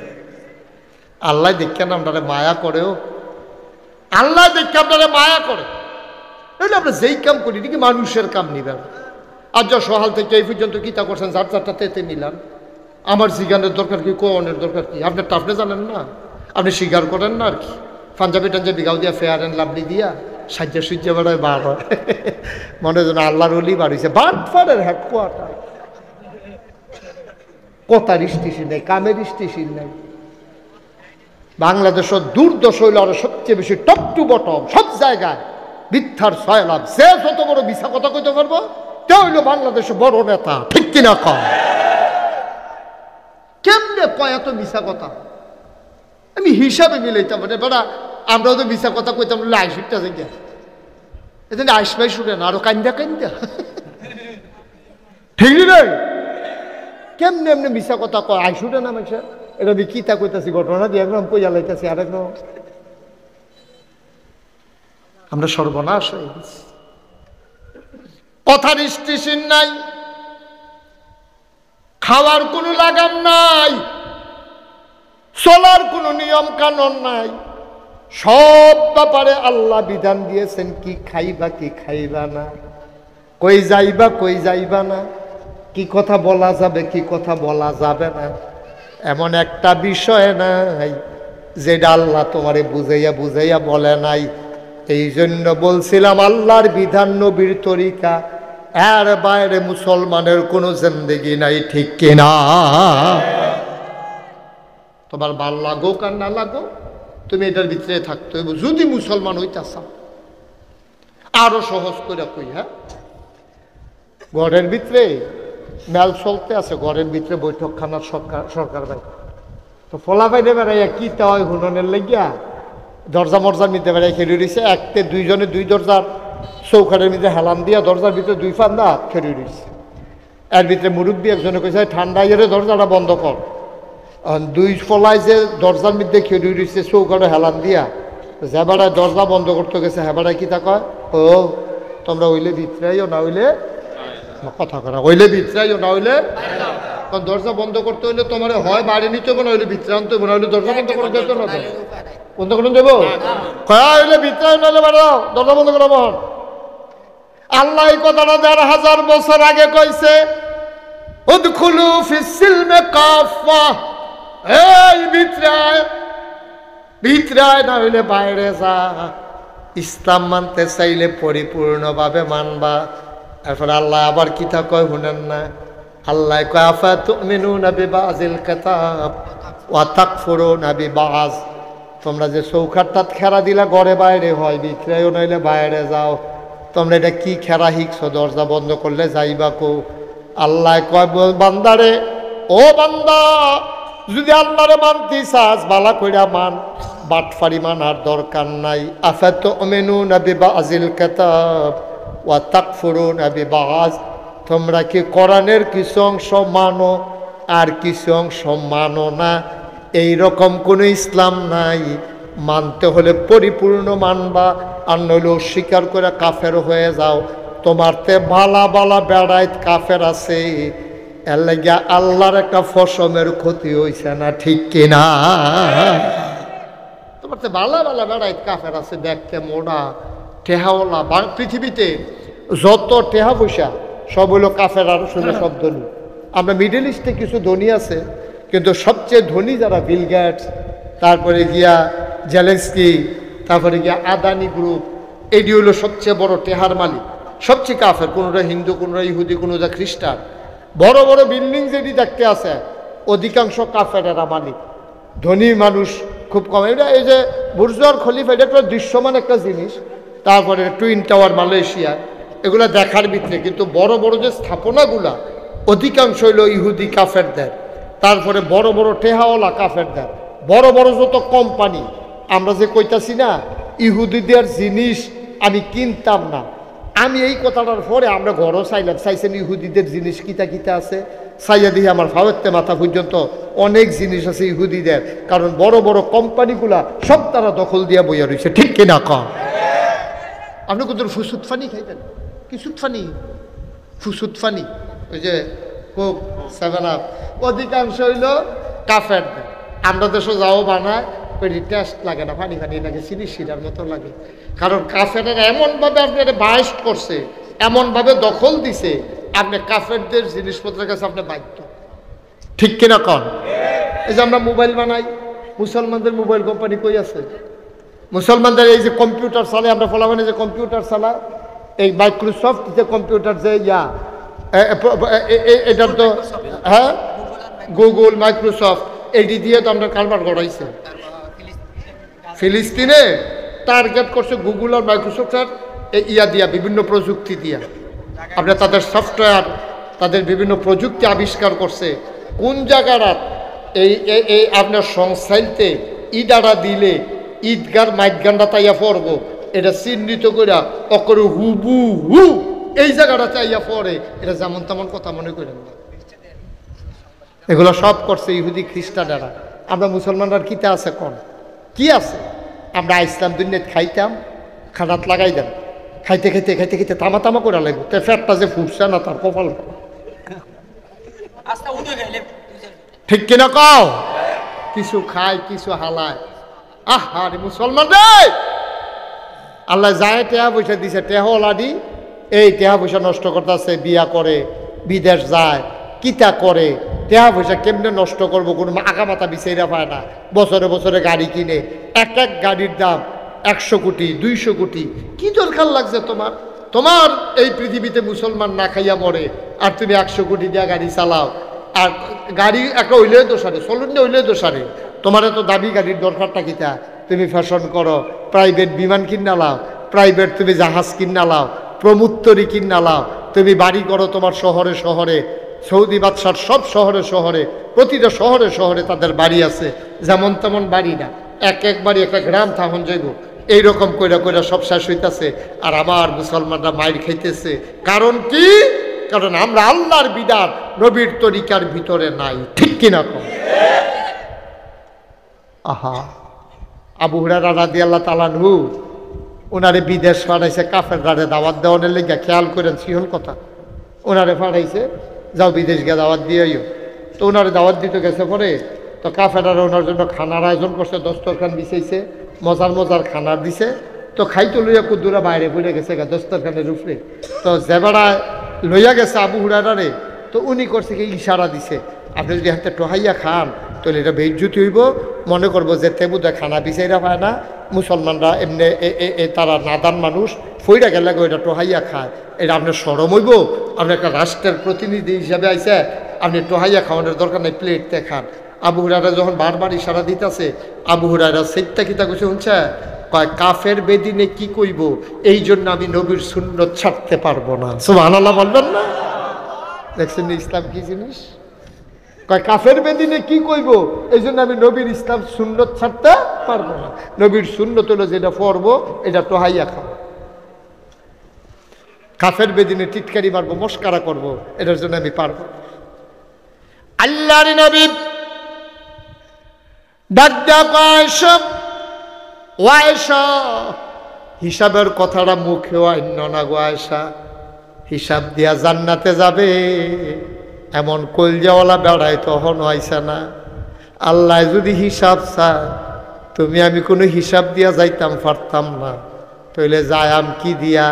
আল্লাহ দেখিয়া না আপনারা মায়া করেও, আল্লাহ দেখিয়া আপনারা মায়া করে, নইলে আমরা যেই কাম করি নাকি মানুষের কাম নিবেন। আর যা সহাল থেকে এই পর্যন্ত কিতা করছেন, যার যারটা তেতে নিলাম, আমার জিগানের দরকার কি, কোনের দরকার কি? আপনার টাফনে জানেন না, আপনি স্বীকার করেন না আর কি। পাঞ্জাবি টাঞ্জাবি গাও দিয়া ফেয়ার অ্যান্ড লাভলি দিয়া সাজ্জা সুজ্জা বেড়ায় বার হয়, মনে যেন আল্লাহর অলি বার হয়েছে। বাটফারের হেডকোয়ার্টার, কথার স্টেশন নেই, কামের স্টেশন নেই। বাংলাদেশের দুর্দশ হইল আরো সবচেয়ে বেশি, টপ টু বটম সব জায়গায় মিথ্যার সয়লাভ। সে যত বড় মিথ্যা কথা কইতে পারবো তে হইল বাংলাদেশের বড় নেতা, ঠিক কিনা? কম কেমনে কয় এত মিশা কথা? আমি হিসাবে মিলাইতাম মানে বেড়া, আমরাও তো মিশা কথা কইতাম, আইসুটটা জায়গা এখানে আইস ভাই শুনে না, আরো কান্দা কান্দা, ঠিক রে? কেমনে এমনি মিশা কথা কয়, আইসুটে না মানুষ। এটা আমি কিতা কইতাছি, ঘটনা দিয়ে একদম কইয়া লাইতাছি আর একদম আমরা সর্বনাশ হয়ে গেছি। কথার স্টেশন নাই, খাওয়ার কোনো লাগাম নাই, চলার কোনো নিয়ম কানুন নাই। সব ব্যাপারে আল্লাহ বিধান দিয়েছেন, কি খাইবা কি খাইবা না, কই যাইবা কই যাইবা না, কি কথা বলা যাবে কি কথা বলা যাবে না, এমন একটা বিষয় নাই যেটা আল্লাহ তোমারে বুঝাইয়া বুঝাইয়া বলে নাই। এই জন্য বলছিলাম আল্লাহর বিধান, নবীর তরিকা, এর বাইরে মুসলমানের কোনো জিন্দেগি নাই, ঠিক কিনা? তোমার ভাল লাগো আর না লাগো, তুমি এটার ভিতরে থাকতে হইব যদি মুসলমান হইতে চাও। আরো সহজ করে কই, হ্যাঁ, ঘরের ভিতরে মেল চলতে আছে, ঘরের ভিতরে বৈঠকখানার সরকার ভাই তো ফলা বাইরে বেড়াইয়া কি হয় হুননের লাগিয়া দরজা মরজার মধ্যে বেড়াই খেলে রয়েছে, একতে দুইজনে দুই দরজার চৌখাটের মধ্যে হেলান দিয়া দরজার ভিতরে দুই ফান্দা খেলে রয়েছে। এর ভিতরে মুরব্বী একজনে কইছে ঠান্ডা ইয়ে দরজাটা বন্ধ কর। দুই ফলায় যে দরজার মধ্যে খেলে রয়েছে চৌখাটে হেলান দিয়া, যে বেড়ায় দরজা বন্ধ করতে গেছে হ্যাঁ বেড়ায় কি তা কয়, ও তোমরা হইলে ভিতরাইও না হইলে কথা করা, হইলে ভিতরাইও না হইলে, কারণ দরজা বন্ধ করতে হইলে তোমার হয় বাড়ি নিতে হবে না হইলে ভিতরে আনতে হবে না হইলে দরজা বন্ধ করে যেত না, বন্ধ করে দেবো হইলে ভিতরে নাহলে বেড়াও দরজা বন্ধ করে বল। আল্লাহ এই কথাটা ১,৫০০ বছর আগে কইছে, উদখুলু ফিস সিলমে কাফা, এই ভিতরায় না হইলে বাইরে যা। ইসলাম মানতে চাইলে পরিপূর্ণভাবে মানবা। এরপরে আল্লাহ আবার কিতা কয় শুনেন না, আল্লাহ কয় আফাতুমিনুনা বিবাযিল কিতাব ওয়া তাকফুরুনা বিবায। তোমরা যে চৌখাটটাত খেরা দিলা ঘরে বাইরে হয়, ভিতরেও নইলে বাইরে যাও, তোমরা এটা কি খেরা শিখছো, দরজা বন্ধ করলে যাইবা কো? আল্লাহ কয় বান্দারে, ও বান্দা যদি আল্লাহরে মানতে চাস বালা কইরা মান, বাটফারি মানার দরকার নাই। আফাতুমিনুনা বিবাযিল কিতাব ওয়া তাকফুরুনা বিবায। তোমরা কি কোরআনের কিছু অংশ মানো আর কিছু অংশ মানো না? এইরকম কোনো ইসলাম নাই। মানতে হলে পরিপূর্ণ মানবা, আর নইলে অস্বীকার করে কাফের হয়ে যাও। তোমার তে বালা বালা বেড়াইত কাফের আছে, এর লাগিয়া আল্লাহর একটা ফসমের ক্ষতি হইছে না, ঠিক কিনা? কথাবার্তা বালা বালা বেড়াই কাফের আছে দেখতে মোড়া টেহাওয়ালা পৃথিবীতে যত টেহা পয়সা সব হলো কাফের আর শুনে সব ধনী। আমরা মিডল ইস্টে কিছু ধনী আছে, কিন্তু সবচেয়ে ধনী যারা বিল গেটস, তারপরে গিয়া জেলেন্সকি, তারপরে গিয়া আদানি গ্রুপ, এটি হলো সবচেয়ে বড় টেহার মালিক, সবচেয়ে কাফের। কোনোটা হিন্দু, কোনোটা ইহুদি, কোনোটা খ্রিস্টান। বড় বড় বিল্ডিং যেটি দেখতে আছে অধিকাংশ কাফেরেরা মালিক, ধনী মানুষ খুব কম। এটা এই যে বুর্জ আল খলিফা, এটা একটা দৃশ্যমান একটা জিনিস। তারপরে টুইন টাওয়ার মালয়েশিয়া, এগুলো দেখার ভিতরে, কিন্তু বড় বড় যে স্থাপনাগুলা অধিকাংশ হইল ইহুদি কাফেরদের। তারপরে বড় বড় টেহাওয়ালা কাফেরদের। বড় বড় যত কোম্পানি, আমরা যে কইতাছি না ইহুদিদের জিনিস আমি কিনতাম না, আমি এই কথাটার পরে আমরা ঘরও চাইলাম, চাইছেন ইহুদিদের জিনিস কিতা কিতা আছে, চাইয়া দিয়ে আমার ফাওয়াতে মাথা পর্যন্ত অনেক জিনিস আছে ইহুদিদের। কারণ বড় বড় কোম্পানিগুলা সব তারা দখল দিয়া বইয়া রয়েছে, ঠিক কিনা কম? আপনি কোথাও ফুসুদ ফানি খাইতেন? কি সুদফানি? ফুসুদ ফানি, ওই যে কোক, 7 আপ, অধিকাংশ হইল কাফেরদের। আমরা দেশে যাও বানায়, ওই টেস্ট লাগে না, পানি পানি লাগে, চিনি শিরার মতো লাগে। কারণ কাফেরেরা এমনভাবে আপনার বাইস্ট করছে, এমনভাবে দখল দিছে, আপনি কাফেরদের জিনিসপত্রের কাছে আপনি বাধ্য, ঠিক কিনা কন? এই যে আমরা মোবাইল বানাই, মুসলমানদের মোবাইল কোম্পানি কই আছে? মুসলমানদের এই যে কম্পিউটার চালে, আমরা ফলাফানে যে কম্পিউটার চালা, এই মাইক্রোসফট যে কম্পিউটার যে এটার তো হ্যাঁ গুগল, মাইক্রোসফট, এটি দিয়ে তো আমরা কারবার করাইছে। ফিলিস্তিনে টার্গেট করছে গুগল আর মাইক্রোসফটের দিয়া, বিভিন্ন প্রযুক্তি দিয়া। আপনার তাদের সফটওয়্যার, তাদের বিভিন্ন প্রযুক্তি আবিষ্কার করছে। কোন জায়গার এই আপনার সংস্থাইতে ইডারা দিলে ঈদগার মাইদগানটা তাইয়া পড়ব, এটা চিহ্নিত করে অকরে হুবু হু এই জায়গাটা চাইয়া পড়ে, এটা যেমন তেমন কথা মনে করেন না। এগুলো সব করছে ইহুদি খ্রিস্টানেরা। আমরা মুসলমানরা কিতে আছে কোন কি আছে? আমরা ইসলাম দুনিয়াত খাইতাম, খানাত লাগাই দেন, খাইতে খাইতে খাইতে খাইতে তামা তামা করে লাগবে, তো ফ্যাটটা যে ফুটছে না তার কপাল, ঠিক কিনা কও? কিছু খায়, কিছু হালায়। আরে মুসলমান রে, আল্লাহ যায় টেহা পয়সা দিছে, টেহাওয়ালাডি এই টেহা পয়সা নষ্ট করতেছে, বিয়া করে, বিদেশ যায়, কিতা করে, টেহা পয়সা কেমনে নষ্ট করবো, কোনো আগা মাথা বিচাইরা পায় না। বছরে বছরে গাড়ি কিনে, এক এক গাড়ির দাম 100 কোটি 200 কোটি। কি দরকার লাগছে তোমার? তোমার এই পৃথিবীতে মুসলমান না খাইয়া মরে, আর তুমি 100 কোটি দিয়া গাড়ি চালাও। আর গাড়ি একটা হইলে দোষারে, চলুন না হইলে দোষারে। তোমার এত দামি গাড়ির দরকারটা কিতা? তুমি ফ্যাশন করো, প্রাইভেট বিমান কিনা লাও, প্রাইভেট তুমি জাহাজ কিনা লাও, প্রমুত্তরি কিনা লাও, তুমি বাড়ি করো তোমার শহরে শহরে। সৌদি বাদশার সব শহরে শহরে, প্রতিটা শহরে শহরে তাদের বাড়ি আছে, যেমন তেমন বাড়ি না, এক এক বাড়ি একটা গ্রাম থাকুন যাইব। এইরকম কইরা কইরা সব শেষ হইতেছে, আর আমার মুসলমানরা মাইর খাইতেছে। কারণ কি? কারণ আমরা আল্লাহর বিধান, নবীর তরিকার ভিতরে নাই, ঠিক কিনা কম? আহা, আবু হুরায়রা রাদিয়াল্লাহু তাআলা আনহু ওনারে বিদেশ পাঠাইছে কাফেররা দাওয়াত দেওয়ার লেগে। খেয়াল করেন সিহল কথা, ওনারে পাঠাইছে, যাও বিদেশ গিয়ে দাওয়াত দিয়েও। তো ওনারে দাওয়াত দিতে গেছে পরে, তো কাফেররা ওনার জন্য খানার আয়োজন করছে, দস্তরখান বিছাইছে, মজার মজার খানার দিছে। তো খাইতে লইয়া কুদ্দুরা বাইরে পড়ে গেছে দস্তরখানের উপরে। তো জেবাড়া লইয়া গেছে আবু হুরায়রারে, তো উনি করছে কি ইশারা দিছে, আপনি যদি হাতে টোহাইয়া খান তাহলে এটা বেইজ্জতি হইব, মনে করবো যে তেবুদা খানা বিচাইরা পায় না, মুসলমানরা এমনি তারা নাদান মানুষ, ফইরা গেলে এটা টোহাইয়া খায়, এটা আপনার সরম হইব। আপনি একটা রাষ্ট্রের প্রতিনিধি হিসাবে আইসে, আপনি টোহাইয়া খাওয়ানোর দরকার নেই, প্লেটতে খান। আবু হুরায়রা যখন বারবার ইশারা দিতেছে, আবু হুরায়রা সেইটা কিতা কইছে শুনছে, কয় কাফের বেদিনে কি কইব, এই জন্য আমি নবীর সুন্নত ছাড়তে পারবো না। সুবহানাল্লাহ বলবেন না? দেখছেন ইসলাম কি জিনিস? কয় কাফের বেদিনে কি কইব, এই জন্য আমি নবীর ইসলাম সুন্নত ছাড়তে পারবো না। নবীর সুন্নত হলো যেটা পড়বো এটা টোহাইয়া খাও। কাফের বেদিনে টিটকারি মারবো, মস্কারা করবো, এটার জন্য আমি পারবো। আল্লাহর নবী আয়েশা, হিসাবের কথাটা মুখে অন্য না গো আয়েশা, হিসাব দিয়া জান্নাতে যাবে এমন কলজাওয়ালা বেড়ায় তখন হয়েছে না। আল্লাহ যদি হিসাব চায় তুমি আমি কোনো হিসাব দিয়া যাইতাম পারতাম না, তাইলে যায়াম কি দিয়া?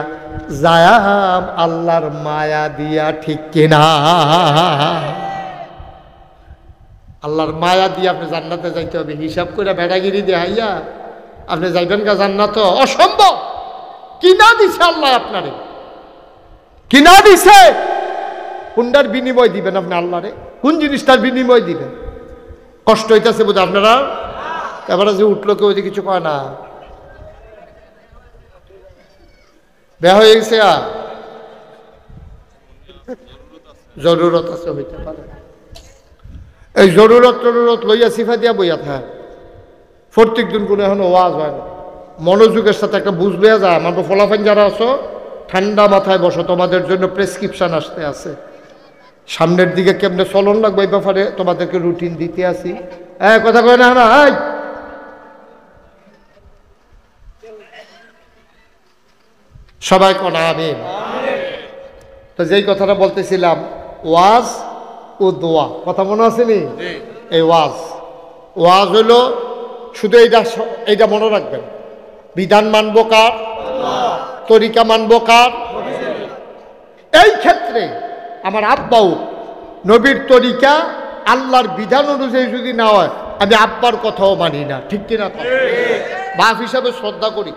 যায়াম আল্লাহর মায়া দিয়া, ঠিক কিনা? আল্লাহর মায়া দিয়ে আপনি জান্নাতে যাইতে হবে। হিসাব করে বেড়াগিরি দেখাইয়া আপনি যাইবেন গা জান্নাত? অসম্ভব। কিনা দিছে আল্লাহ আপনারে, কিনা দিছে। কোনটার বিনিময় দিবেন আপনি আল্লাহরে? কোন জিনিসটার বিনিময় দিবেন? কষ্ট হইতেছে বোধ আপনারা? এবারে যে উঠলো কেউ যে কিছু কয় না, বেয়া হয়ে গেছে। আর জরুরত আছে, হইতে পারে। এই জরুরত লইয়া সিফা দিয়া বইয়া থাক। প্রত্যেক দিন কোনো এখন ওয়াজ হয় না। মনোযোগের সাথে একটা বুঝ লইয়া যায়। আমার তো ফলাফান যারা আছো, ঠান্ডা মাথায় বসো, তোমাদের জন্য প্রেসক্রিপশন আসতে আছে। সামনের দিকে কেমনে চলন লাগবে এই ব্যাপারে তোমাদেরকে রুটিন দিতে আসি। কথা কয় না না, সবাই কনা আমিন। তো যেই কথাটা বলতেছিলাম, ওয়াজ ও দোয়া, কথা মনে আসেনি? এই ওয়াজ হইল শুধু এইটা মনে রাখবেন, বিধান মানব কার? তরিকা মানব কার? এই ক্ষেত্রে আমার আব্বাও নবীর তরিকা আল্লাহর বিধান অনুযায়ী যদি না হয়, আমি আব্বার কথাও মানি না, ঠিক কিনা? বাপ হিসাবে শ্রদ্ধা করি,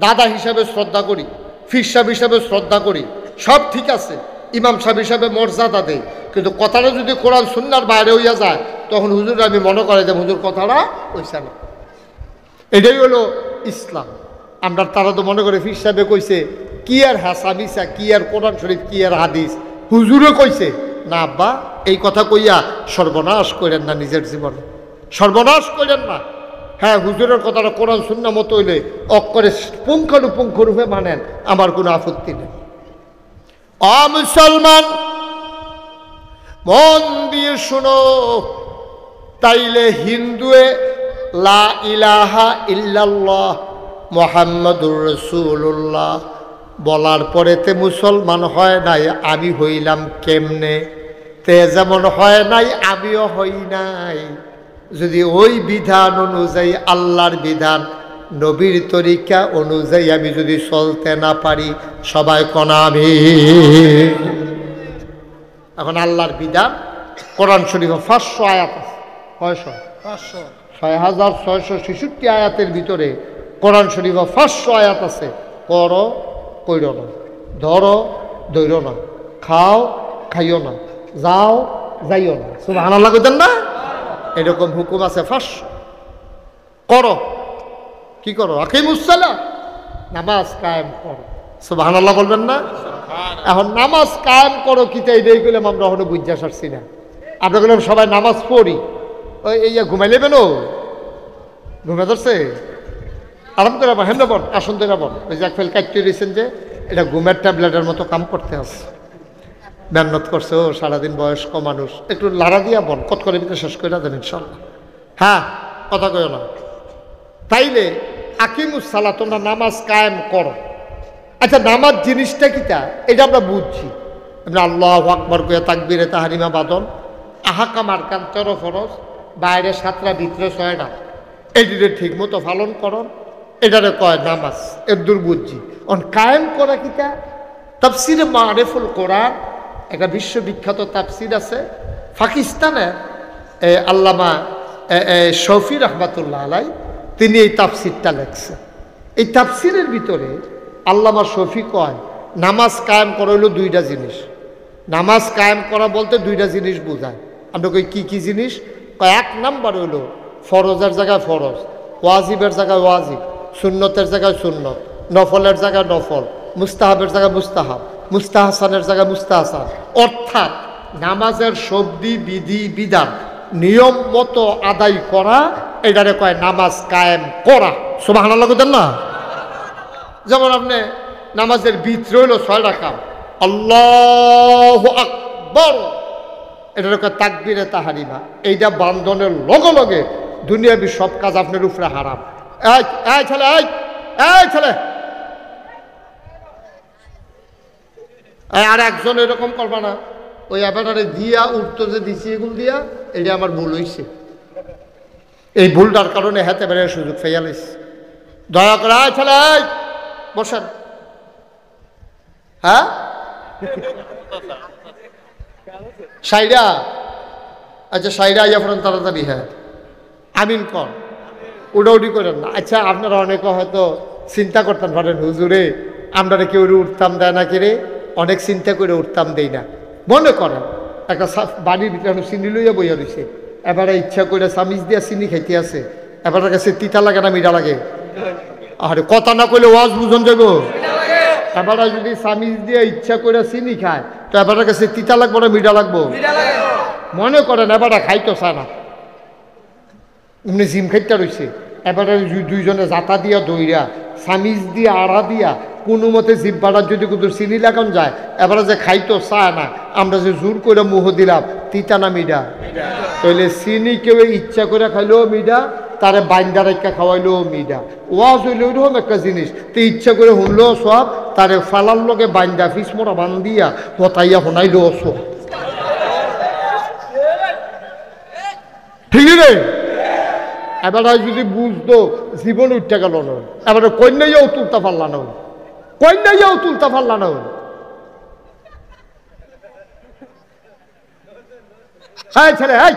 দাদা হিসাবে শ্রদ্ধা করি, ফির সাহেব হিসাবে শ্রদ্ধা করি, সব ঠিক আছে, ইমাম সাহেব হিসাবে মর্যাদা দেয়। কিন্তু কথাটা যদি কোরআন সুন্নাহর বাইরে হইয়া যায়, তখন হুজুর আমি মনে করে যে হুজুর কথাটা কইছে না। এটাই হলো ইসলাম। আমরা তারা তো মনে করে ফির সাহেবে কইছে, কি আর হাসামিসা, কি আর কোরআন শরীফ, কি আর হাদিস, হুজুরে কইছে না। আব্বা এই কথা কইয়া সর্বনাশ করেন না, নিজের জীবনে সর্বনাশ করেন না। হ্যাঁ, হুজুরের কথাটা কোরআন সুন্নাহ মতো হইলে অক্ষরে পুঙ্খানুপুঙ্খ রূপে মানেন, আমার কোনো আপত্তি নেই। মুসলমান মন দিয়ে শুনো, তাইলে হিন্দুয়ে লা ইলাহা ইল্লাল্লাহ মুহাম্মাদুর রাসূলুল্লাহ বলার পরেতে মুসলমান হয় নাই। আমি হইলাম কেমনে? তে যেমন হয় নাই আমিও হই নাই। যদি ওই বিধান অনুযায়ী, আল্লাহর বিধান, নবীর তরিকা অনুযায়ী আমি যদি চলতে না পারি, সবাই কনা আমি। এখন আল্লাহর বিধান কোরআন শরীফে 500 আয়াত আছে। 6666 আয়াতের ভিতরে কোরআন শরীফে 500 আয়াত আছে। করো, কইরো না, ধরো, ধৈর্য না, খাও, খাইও না, যাও, যাইও না। সুবহানাল্লাহ কইতেন না? এরকম হুকুম আছে 500। করো, কি করো? আকিমুস সালাহ, নামাজ কায়েম করো। সুবহানাল্লাহ বলবেন না? এখন নামাজ কায়েম করো কিতা, এইটাই কইলাম আমরা এখনো বুঝা সারছি না। আমরা বললাম সবাই নামাজ পড়ি, ওই এই ঘুমাইলে বেনো, ঘুমে ধরছে, আরাম করে হেন বন, আসন ধরে বন। ওই যে এক ফেল কাটতে দিয়েছেন যে এটা ঘুমের ট্যাবলেটের মতো কাম করতে আছে, মেহনত করছে। ও সারাদিন বয়স্ক মানুষ, একটু লাড়া দিয়া বন, কত করে ভিতরে শেষ করে দেন ইনশাল্লাহ। হ্যাঁ, কথা কয় না। তাইলে আকিমুস সালাহ, তোমরা নামাজ কায়েম করো। আচ্ছা, নামাজ জিনিসটা কিটা এটা আমরা বুঝছি। আমরা আল্লাহু আকবার কইয়া তাকবীরে তাহরিমা বাদন, আহকাম আরকান 13 ফরজ, বাইরে 7টা, ভিতরে 6টা, এটিরে ঠিক মতো পালন করন, এটারে কয় নামাজ। এর দূর বুঝছি। কায়েম করা কিটা? তাফসিরে মারিফুল কোরআন, একটা বিশ্ববিখ্যাত তাফসির আছে পাকিস্তানে, আল্লামা শফি রহমাতুল্লাহ আলাই, তিনি এই তাফসিরটা লেখছেন। এই তাফসিরের ভিতরে আল্লামা শফি কয় নামাজ কায়েম করা হইল 2টা জিনিস। নামাজ কায়েম করা বলতে 2টা জিনিস বোঝায়। আমরা কই কি কি জিনিস? 1 নাম্বার হইল ফরজের জায়গায় ফরজ, ওয়াজিবের জায়গায় ওয়াজিব, সুন্নতের জায়গায় সুন্নত, নফলের জায়গায় নফল, মুস্তাহাবের জায়গায় মুস্তাহাব, মুস্তাহাসানের জায়গায় মুস্তাহাসান। অর্থাৎ নামাজের শব্দি বিধি বিধান নিয়ম মতো আদায় করা, এটারে কয় নামাজ কায়েম করা। সুবহানাল্লাহ কইতেন না? যেমন আপনি নামাজের ভিতরে হইল 6 রাকাত, আল্লাহু আকবার, এটারে কয় তাকবীরে তাহরিমা। এইটা বান্ধনের লগে লগে দুনিয়াবি সব কাজ আপনার উপরে হারাম। এই ছেলে, এই ছেলে, আর একজন এরকম করবা না, ওই ব্যাপারে দিয়া উঠতো যে দিছি এগুলো দিয়া, এটা আমার ভুল হয়েছে। এই ভুলটার কারণে হাতে বেড়ে সুযোগ ফেয়ালিস। দয়া করে ছেলে বসেন। হ্যাঁ সাইরা, আচ্ছা সাইরা আইয়া পড়েন তাড়াতাড়ি। হ্যাঁ আমিন কর, উডাউডি করেন না। আচ্ছা আপনারা অনেকে হয়তো চিন্তা করতেন পারেন, হুজুরে আমরা কেউ উঠতাম দেয় না কে? অনেক চিন্তা করে উঠতাম দেই না। মনে করেন একটা বাড়ির ভিতরে চিনি লইয়া বইয়া রয়েছে, এবারে ইচ্ছা করে চামিচ দিয়া চিনি খাইতে আছে, এবার কাছে তিতা লাগে না মিঠা লাগে? আরে কথা না কইলে ওয়াজ বুঝন যাব। এবার যদি চামিচ দিয়ে ইচ্ছা করে চিনি খায় তো এবার কাছে তিতা লাগবো না মিঠা লাগবো? মনে করেন এবার খাইতো চায় না, এমনি জিম খাইতে রয়েছে, এবারে দুইজনে জাতা দিয়া দইরা চামিচ দিয়া আড়া দিয়া কোনো মতে জিব্বাটার যদি কিন্তু চিনি লাগান যায়, এবারে যে খাইতো চায় না, আমরা যে জোর করে মুহ দিলাম তিতা না মিঠা? তাহলে চিনি কেউ ইচ্ছা করে খাইলেও মিঠা, তারে বাইন্দা রেখা খাওয়াইলেও মিঠা। ওয়াজ হইলে ওইরকম একটা জিনিস, তো ইচ্ছা করে শুনলেও সব, তারে ফালার লগে বাইন্দা ফিসমোরা বান্ধিয়া হতাইয়া শোনাইলেও সব। ঠিক রে? এবার যদি বুঝতো জীবন উঠতে গেল না, এবারে কন্যাইয়াও তুলতে পারলা না, কন্যাইয়াও তুলতে পারলা না। হ্যাঁ ছেলে, এই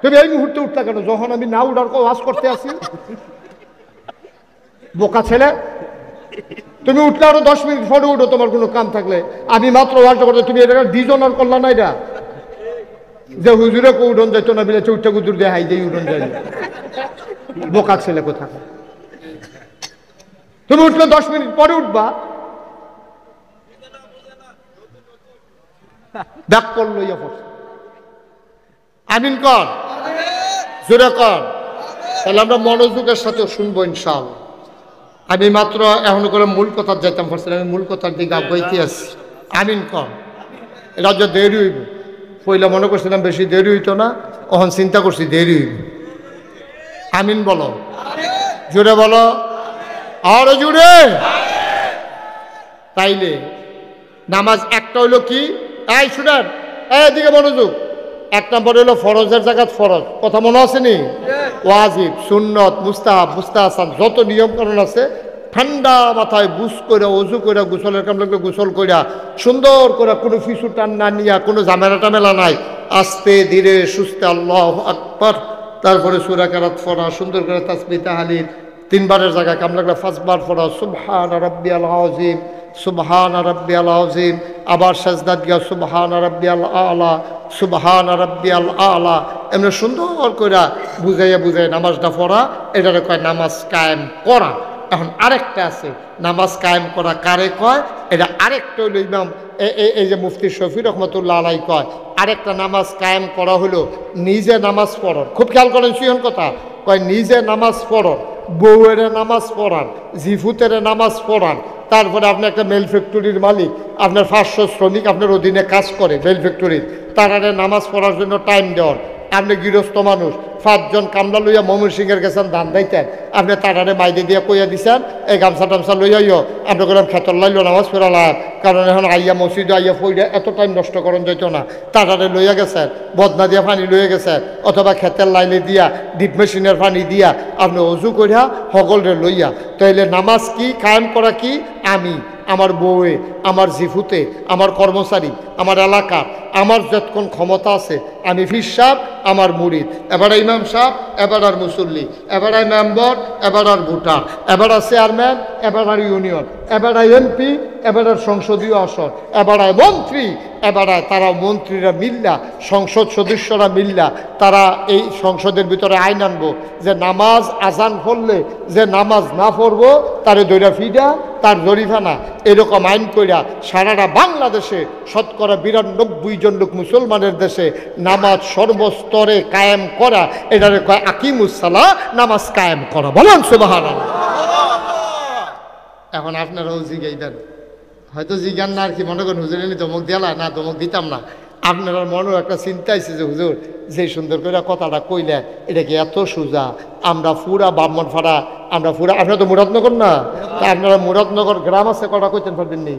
তুমি এই মুহূর্তে উঠতে কেন যখন আমি না উঠার ওয়াজ করতে আসি? বোকা ছেলে, তুমি উঠলে আরো 10 মিনিট পরে উঠো তোমার কোনো কাম থাকলে। আমি মাত্র ওয়াজটা করতে, তুমি এটা ডিজনার করলা না? এটা যে হুজুরে কো উঠন যাইতো না বিলে চৌটা গুজুর দিয়ে হাই দিয়ে উঠন যাই। বোকা ছেলে কোথা? তুমি উঠলে 10 মিনিট পরে উঠবা, ডাক করলো ইয়া পড়ছে। আমিন কর, জোরে কর। তাহলে আমরা মনোযোগের সাথে শুনবো ইনশাআল্লাহ। আমি মাত্র এখন করে মূল কথা যাইতাম পারছিলাম, আমি মূল কথার দিকে আগাইতে আসছি। আমিন কর। এটা যে দেরি হইব, পয়লা মনে করছিলাম বেশি দেরি হইতো না, এখন চিন্তা করছি দেরি হইব। আমিন বলো, জোরে বলো, আরো জোরে। তাইলে নামাজ একটা হইলো কি? এই শুনেন, এদিকে মনোযোগ। 1 নম্বর হইলো ফরজের জায়গা ফরজ, কথা মনে আছে নি? ওয়াজিব, সুন্নত, মুস্তাহাব, মুস্তাহাসান যত নিয়মকানুন আছে ঠান্ডা মাথায় বুঝ করে ওযু করে গোসলের কাম লাগলে গোসল কইরা সুন্দর করে কোনো ফিসু টান না নিয়া, কোনো ঝামেলা টামেলা নাই, আস্তে ধীরে সুস্থে আল্লাহু আকবার, তারপরে সূরা কেরাত পড়া, সুন্দর করে তাসবিহ তাহলিল 3 বারের জায়গায় কাম লাগলে 5 বার পড়া, সুবহান রাব্বিয়াল আযীম, সুবহান রাব্বিয়াল আযীম, আবার সাজদাত গিয়া সুবহান রাব্বিয়াল আলা, সুবহান রাব্বিয়াল আলা, এমনি সুন্দর করে বুঝাইয়া বুঝাই নামাজটা পড়া, এটারে কয় নামাজ কায়েম করা। এখন আরেকটা আছে নামাজ কায়েম করা, কারে কয়? এটা আরেকটা হইল ইমাম এই যে মুফতি শফি রহমতুল্লাহ আলাই কয়, আরেকটা নামাজ কায়েম করা হলো নিজে নামাজ পড়ার। খুব খেয়াল করেন সুয়ন কথা, কয় নিজে নামাজ পড়ার, বউয়ের নামাজ পড়ান, জিফুতের নামাজ পড়ান, তারপরে আপনি একটা মেল ফ্যাক্টরির মালিক, আপনার 500 শ্রমিক আপনার অধীনে কাজ করে মেল ফ্যাক্টরির, তারা নামাজ পড়ার জন্য টাইম দেওয়ার। আপনি গৃহস্থ মানুষ, 5 জন কামলা লইয়া ময়মনসিংহের গেছেন ধান দাইতেন, আপনি তারারে মাইদে দিয়ে কইয়া দিছেন এই গামছা টামছা লইয়াইও, আপনি করলাম খেতর লাইল নামাজ পড়ালাম, কারণ এখন আইয়া মসজিদে আইয়া ফইরা এত টাইম নষ্ট করেন যাইতো না, তারারে লইয়া গেছেন, বদনা দিয়া পানি লইয়া গেছেন, অথবা খেতের লাইলে দিয়া ডিপ মেশিনের পানি দিয়া আপনি অজু করিয়া সকলরে লইয়া। তাইলে নামাজ কি কায়েম করা? কি আমি, আমার বউয়ে, আমার জিফুতে, আমার কর্মচারী, আমার এলাকা, আমার যতক্ষণ ক্ষমতা আছে, আমি ফির সাহেব, আমার মুরিদ, এবার ইমাম সাহেব, এবার আর মুসল্লি, এবার মেম্বার, এবার আর ভোটার, এবার আর চেয়ারম্যান, এবার আর ইউনিয়ন, এবার এমপি, এবার আর সংসদীয় আসন, এবার মন্ত্রী, এবার তারা মন্ত্রীরা মিল্লা, সংসদ সদস্যরা মিল্লা, তারা এই সংসদের ভিতরে আইন আনবো যে নামাজ আজান পড়লে যে নামাজ না পড়বো তারে দৈরা ফিডা, তার জরিফানা, এরকম আইন কইরা সারাটা বাংলাদেশে শতকরা 92 জন লোক মুসলমানের দেশে নামাজ সর্বস্তরে কায়েম করা, এটারে কয় আকিমুসসালাহ, নামাজ কায়েম করা। বলেন সুবহানাল্লাহ। এখন আপনারাও জিগাইবেন, হয়তো জিজ্ঞান না আর কি মনে করেন হুজুর এনে ধমক দিলা না, ধমক দিতাম না। আপনার মনেও একটা চিন্তা আছে যে হুজুর যে সুন্দর করে কথাটা কইলেন এটা কি এত সোজা? আমরা পুরা ব্রাহ্মণ ফাড়া, আমরা পুরা, আপনারা তো মুরাদনগর না, তা আপনারা মুরাদনগর গ্রাম আছে কটা কইতেন পারবেন নি?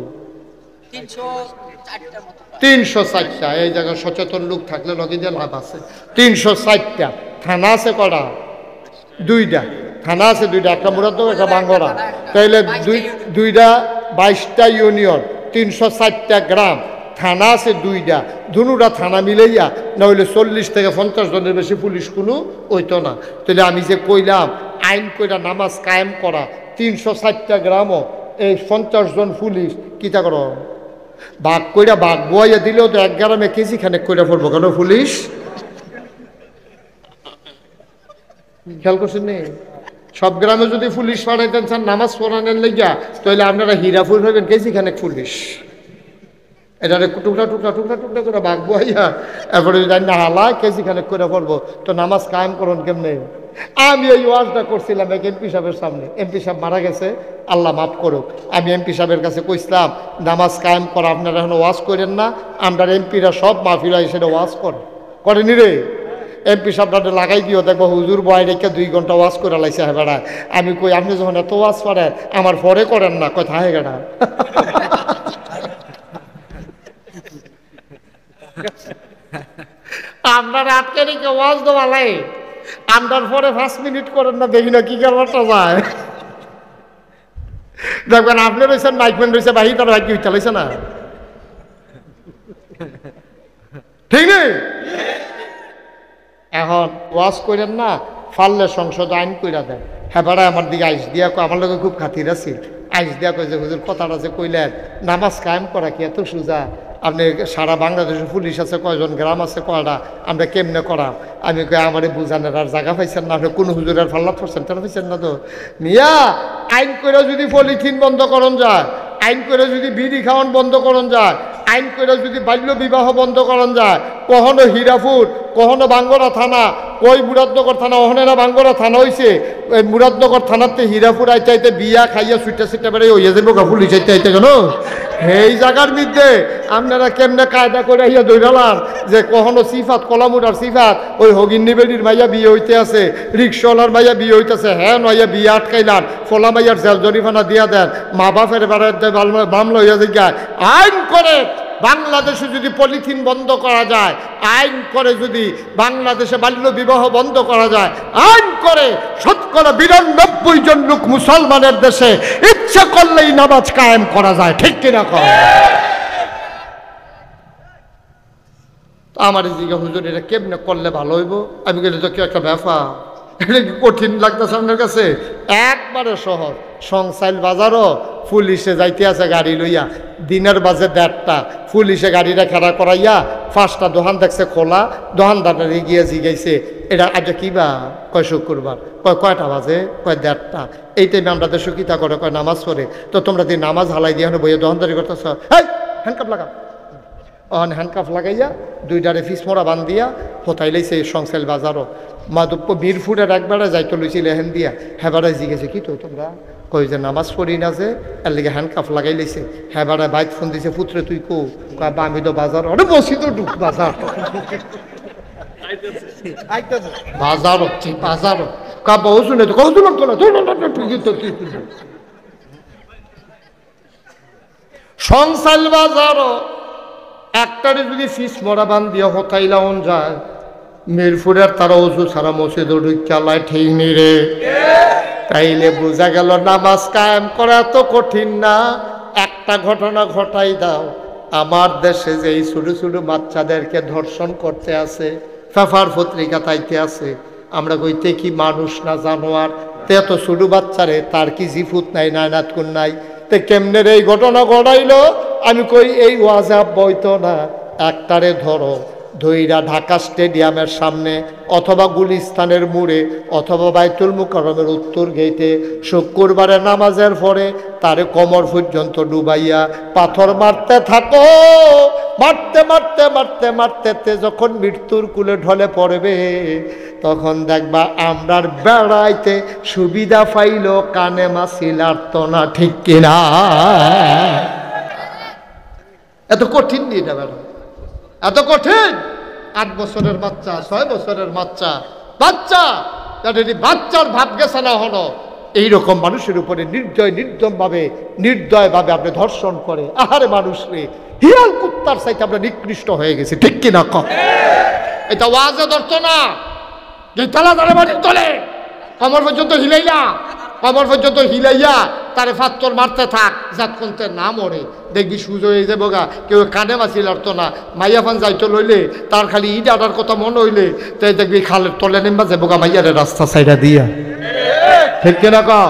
304টা। এই জায়গায় সচেতন লোক থাকলে লগি দিয়ে লাভ আছে। 304টা থানা আছে কটা? দুইটা থানা আছে, দুইটা, একটা মুরাদনগর একটা বাঙ্গরা। তাইলে দুইটা 22টা ইউনিয়ন, 360টা গ্রাম, থানা আছে দুইটা, দুটা থানা মিলাইয়া না হইলে 40 থেকে 50 জনের বেশি পুলিশ কোনো হইতো না। তাহলে আমি যে কইলাম আইন কইরা নামাজ কায়েম করা 360টা গ্রামও এই 50 জন পুলিশ কিতা করো বাঘ কইরা বাঘ বইয়া দিলেও তো 1 গ্রামে কেজি খানেক কইরা পড়বো কেন পুলিশ? খেয়াল করছেন নি? সব গ্রামে যদি পুলিশ পাঠাইতেন চান নামাজ পড়ানোর লেগা, তাহলে আপনারা হীরাপুর হইবেন কেজি খানেক পুলিশ। এটা টুকরা টুকরা টুকরা টুকরা করে বাঘ বইয়া এরপরে না হালা কেজি খানেক করে পড়বো, তো নামাজ কায়েম করুন কেমনে? আমি এই ওয়াজটা করছিলাম এক এমপি সাহেবের সামনে। এমপি সাহেব মারা গেছে, আল্লাহ মাফ করুক। আমি এমপি সাহেবের কাছে কইছিলাম নামাজ কায়েম করা আপনারা এখন ওয়াজ করেন না, আমরা এমপিরা সব মাহফিলা এসে ওয়াজ করেনি রে। এমপি সাহেবটা লাগাই দিও, দেখবো হুজুর বয় রেখে 2 ঘন্টা ওয়াজ করে লাইছে হেবেড়া। আমি কই আপনি যখন এত ওয়াজ করেন আমার পরে করেন না, কথা হে গেটা। আপনার আটকে রেখে ওয়াজ দেওয়ালাই আমরার পরে 5 মিনিট করেন না, দেখি না কি কারবারটা যায়। দেখবেন আপনি রয়েছেন মাইকম্যান রয়েছে বাহি, তার ভাই কি চালাইছে না, ঠিক নেই? এখন ওয়াজ করেন না, ফাললে সংসদ আইন কইরা দেন। হ্যাঁ বেড়া আমার দিকে আইস দিয়া আমার লোক খুব খাতির আছে, আইস দিয়া কই যে হুজুর কথাটা যে কইলেন নামাজ কায়েম করা কি এত সোজা? আপনি সারা বাংলাদেশের পুলিশ আছে কয়জন, গ্রাম আছে কয়টা, আমরা কেমনে করা? আমি কই আমারে বুঝানোর আর জায়গা পাইছেন না, আপনি কোন হুজুরের ফাল্লাত করছেন তারা পাইছেন না তো। মিয়া আইন করে যদি পলিথিন বন্ধ করন যায়, আইন করে যদি বিড়ি খাওয়ান বন্ধ করন যায়, আইন করে যদি বাল্য বিবাহ বন্ধ করন যায়, কখনো হীরাপুর কখনো বাঙ্গরা থানা, কই মুরাদনগর থানা, ওখানেরা বাঙ্গরা থানা হয়েছে, ওই মুরাদনগর থানাতে হীরাপুর আইতে আইতে বিয়া খাইয়া সুইটা সিটা বেড়ে হইয়া যাবো পুলিশ আইতে আইতে কেন? এই জায়গার মধ্যে আপনারা কেমনে কায়দা করে আইয়া দৌড়ালাম যে কখনো সিফাত কলামুরার সিফাত ওই হগিন্নি বেডির মাইয়া বিয়ে হইতে আছে, রিক্সাওয়ালার মাইয়া বিয়ে হইতেছে, হ্যাঁ নইয়া বিয়ে আটকাইলাম, ফলা মাইয়ার জেল জরিমানা দিয়া দেন, মা বাপের বেড়াতে মামলা হইয়া যায়। আইন করে বাংলাদেশে যদি পলিথিন বন্ধ করা যায়, আইন করে যদি বাংলাদেশে বাল্য বিবাহ বন্ধ করা যায়, আইন করে 92 জন লোক মুসলমানের দেশে ইচ্ছা করলেই নামাজ কায়েম করা যায়, ঠিক কিনা কর? আমার দিকে হুজুর এটা কেমনে করলে ভালো হইব? আমি গেলে তো কি একটা ব্যাপার, এটা কি কঠিন লাগতেছে আপনার কাছে? একবারে সহজ। সংসাইল বাজারও পুলিশে যাইতে আছে গাড়ি লইয়া, দিনের বাজে 1:30, পুলিশে গাড়িটা খাড়া করাইয়া 5টা দোকান দেখছে খোলা, দোকানদারের গিয়ে জিগাইছে এটা আজ কিবা, কয় শুক্রবার, কয়টা বাজে, কয় 1:30। এই টাইমে আমরা দেশে কিতা করে, কয় নামাজ পড়ে। তো তোমরা যদি নামাজ হালাই দিয়ে বইয়ে দোকানদারি করতেছ, হেই হ্যান্ডকাপ লাগা। হ্যান্ডকাপ লাগাইয়া 2টারে ফিস মোড়া বান্ধিয়া হতাই লাইছে সংসাইল বাজারও। মাধব্য মিরপুরের একবারে যাইতে লইছিল হেন দিয়া, হেবারে জিগেছে কি তো তোমরা, কই যে নামাজ পড়ি না যে এর লিগে হ্যান্ডকাপ লাগাই লাইছে। হেবারে বাইক ফোন দিছে, পুত্রে তুই কো, আমি তো বাজার, অনেক বসি তো ঢুক বাজার বাজার হচ্ছে বাজার কা বহু শুনে তো কৌতু লাগতো না সংসাইল বাজারও একটারে যদি ফিস মরা বান দিয়ে হতাইলাউন যায়, মিরপুরের তারা উঁচু ছাড়া মসজিদ চালায়, ঠিক নি রে? তাইলে বোঝা গেল নামাজ কায়েম করা তো কঠিন না। একটা ঘটনা ঘটাই দাও, আমার দেশে যে এই ছোট ছোট বাচ্চাদেরকে ধর্ষণ করতে আছে, পেপার পত্রিকা তাইতে আছে, আমরা কইতে কি মানুষ না জানোয়ার? তে এত ছোট বাচ্চারে তার কি জিফুত নাই, নায়নাত কোন নাই, তে কেমনে এই ঘটনা ঘটাইলো? আমি কই এই ওয়াজাব বইতো না, একটারে ধরো ধইরা ঢাকা স্টেডিয়ামের সামনে অথবা গুলিস্তানের মোড়ে অথবা বাইতুল মুকাররমের উত্তর গেটে শুক্রবারে নামাজের পরে তারে কোমর পর্যন্ত ডুবাইয়া পাথর মারতে থাকো। মারতে মারতে মারতে মারতে যখন মৃত্যুর কুলে ঢলে পড়বে, তখন দেখবা আমরার বেড়াইতে সুবিধা পাইল, কানে মাছিল আরতো না, ঠিক কিনা? এত কঠিন নিয়ে যাবে না, এত কঠিন? 8 বছরের বাচ্চা, 6 বছরের বাচ্চা, বাচ্চার ভাব গেছে না হলো, এইরকম মানুষের উপরে নির্দয়ভাবে আপনি ধর্ষণ করে। আহারে মানুষ রে, হিয়াল কুত্তার চাইতে আমরা নিকৃষ্ট হয়ে গেছি, ঠিক কিনা? এটা ওয়াজে ধরতো না যে তালা তালে বাড়ির তলে কমর পর্যন্ত হিলাইলা, কমর পর্যন্ত হিলাইয়া তারে ফাত্তর মারতে থাক, যতক্ষণ না মরে দেখবি সুযোগ হয়ে যাবো গা। কেউ কানে মাছিল আর তো না, মাইয়া ফান যাইতো লইলে তার খালি ইট আটার কথা মনে হইলে তাই দেখবি খালের তলে নেমবা যাবো গা মাইয়ারে রাস্তা সাইডা দিয়া। ঠিক কিনা কও?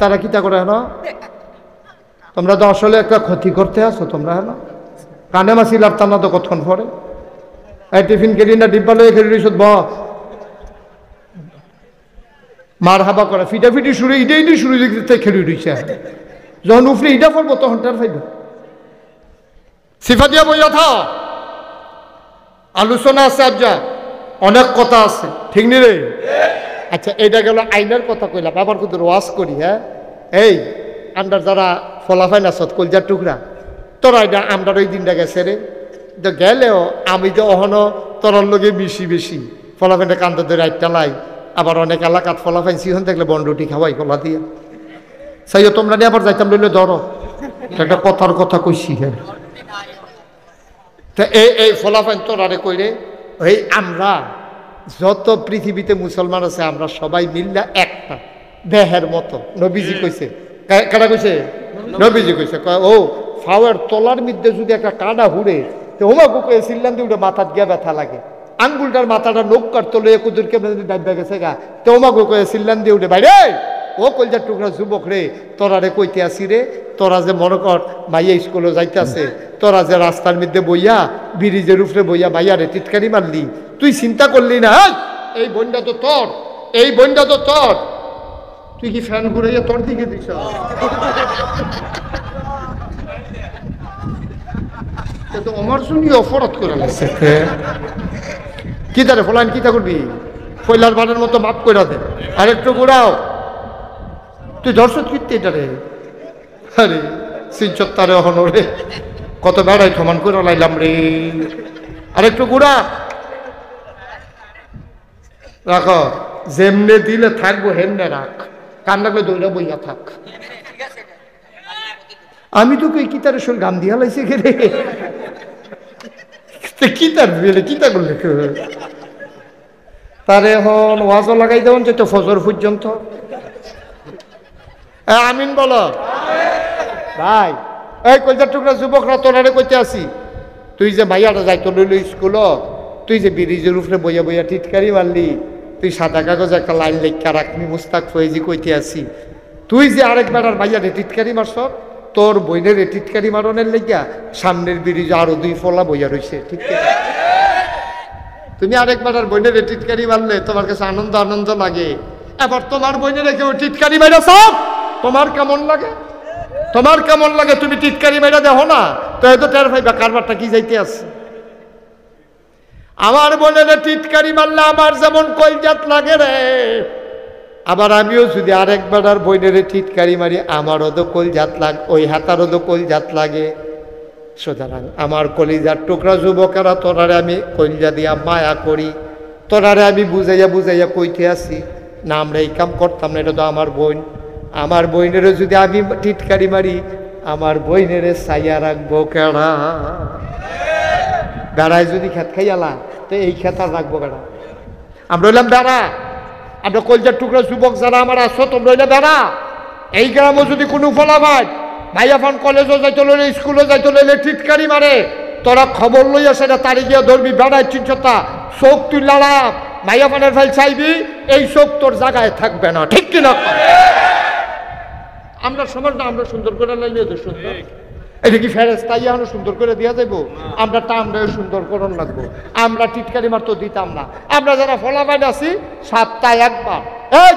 তারা কিতা করে না? তোমরা তো আসলে একটা ক্ষতি করতে আসো তোমরা, হ্যাঁ না? কানে মাছিল আর তা না তো কতক্ষণ পরে এই টিফিন কেড়ি না ডিব্বা লয়ে খেলি রইস ব মার হাবা করে ফিটাফিটি শুরু ইটাই শুরু দেখতে খেলি রইছে। যখন উফরে ইটা পড়বো তখন তার ফাইব সিফা দিয়া বইয়া থাও। আলোচনা আছে, আজ অনেক কথা আছে, ঠিক নি রে? আচ্ছা, এটা গেল আইনের কথা কইলাম। আবার কিন্তু ওয়াজ করি। হ্যাঁ, এই আমরা যারা ফলাফাইন আসত কলজার টুকরা, তোরা এটা আমরা ওই দিনটা গেছে রে, তো গেলেও আমি তো অহনো তোরার লগে মিশি বেশি ফলাফাইনটা কান্দ ধরে আইটা লাই। আবার অনেক এলাকাত ফলাফাইন সিহন দেখলে বন্ডুটি খাওয়াই ফলা দিয়ে সাইও তোমরা নিয়ে আবার যাইতাম লইলে ধরো একটা কথার কথা কইছি। হ্যাঁ, তো এই ফলাফাইন তোরারে কইরে ওই আমরা যত পৃথিবীতে মুসলমান আছে আমরা সবাই মিল্লা একটা দেহের মতো। নবীজি কইছে, কারা কইছে? নবীজি কইছে ও ফাওয়ার তলার মধ্যে যদি একটা কাঁটা হুড়ে তো ওমা বুকে সিল্লান দিয়ে উঠে মাথার গিয়া ব্যথা লাগে, আঙ্গুলটার মাথাটা নৌকার তলে কুদুরকে ডাইবা গেছে গা, তো ওমা বুকে সিল্লান দিয়ে উঠে বাইরে ও কলজার টুকরা যুবক রে, তোরা রে কইতে আসি রে, তোরা যে মনে কর মাইয়া স্কুলে যাইতে আছে, তোরা যে রাস্তার মধ্যে বইয়া ব্রিজের উপরে বইয়া মাইয়া রে টিটকারি মারলি, তুই চিন্তা করলি না এই বন্যা তো তোর, এই বন্যা তো তোর, তুই কি ফ্যান ঘুরাইয়া তোর দিকে দিস? তো আমার সঙ্গে অপরাধ করে লাগছে কি তারে ফলাইন কিতা করবি? পয়লার বারের মতো মাপ করে দে, আরেকটু ঘুরাও। তুই দর্শক কীর্তি এটা রে, আরে সিনচত্তারে অহনরে কত বেড়াই সমান করে লাইলাম রে, আরেকটু ঘুরা রাখো, যেমনে দিলে থাকবো হেমনে রাখ, কান রাখলে দৌড়া বইয়া থাক। আমি তো কই কিতারে শোল গান দিয়া লাইছে কে রে, কিতার বেলে কিতা করলে তারে এখন ওয়াজও লাগাই দেবেন যেত ফজর পর্যন্ত। আমিন বলো ভাই। এই কলজার টুকরা যুবকরা তোরারে কইতে আসি, তুই যে ভাইয়াটা যাইতো লইল স্কুল, তুই যে ব্রিজের উপরে বইয়া বইয়া টিটকারি মারলি, তুই সাদা কাগজ একটা লাইন লেখা রাখবি, মুস্তাক ফয়েজি কইতে আসি, তুই যে আরেকবার আর ভাইয়ারে টিটকারি মারছ, তোর বইনের টিটকারি মারনের লেগা সামনের ব্রিজে আরো দুই ফলা বইয়া রয়েছে, ঠিক আছে? তুমি আরেকবার আর বইনের টিটকারি মারলে তোমার কাছে আনন্দ আনন্দ লাগে, এবার তোমার বইনের কেউ টিটকারি মাইরা সব তোমার কেমন লাগে? তোমার কেমন লাগে? তুমি টিটকারি মাইরা দেখো না তো এত টের পাইবা কারবারটা কি যাইতে আছে। আমার বোনের টিটকারি মারলে আমার যেমন কলজাত লাগে রে, আবার আমিও যদি আরেকবার আর বইনের টিটকারি মারি আমারও তো কলজাত লাগে, ওই হাতারও তো কলজাত লাগে। সুতরাং আমার কলিজার টুকরা যুবকেরা, তোরারে আমি কলজা দিয়া মায়া করি, তোরারে আমি বুঝাইয়া বুঝাইয়া কইতে আসি না আমরা এই কাম করতাম না, এটা তো আমার বোন, আমার বইনেরও যদি আমি টিটকারি মারি আমার বইনের ছাইয়া রাখবো কেডা? বেড়ায় যদি খেত খাইয়ালা তো এই খেত আর রাখবো কেডা? আমরা হইলাম বেড়া, আমরা কলজার টুকরা যুবক যারা আমার আসো তোমরা হইলে বেড়া। এই গ্রামও যদি কোনো ফলাফল ভাইয়া ফান কলেজও যাইতে লইলে স্কুলে যাইতে লইলে টিটকারি মারে, তোরা খবর লইয়া সেটা তারি গিয়া ধরবি, বেড়ায় চিনছতা চোখ তুই লাড়াপ ভাইয়া ফানের ফাইল চাইবি, এই চোখ তোর জায়গায় থাকবে না, ঠিক কিনা? আমরা সমাজটা আমরা সুন্দর করে লাইলে তো সুন্দর, এটা কি ফেরেস্তাই এখন সুন্দর করে দিয়া যাইব? আমরা টামটাও সুন্দর করণ লাগবো। আমরা টিটকারি মার তো দিতাম না, আমরা যারা ফলাফাইন আছি সপ্তাহে একবার, এই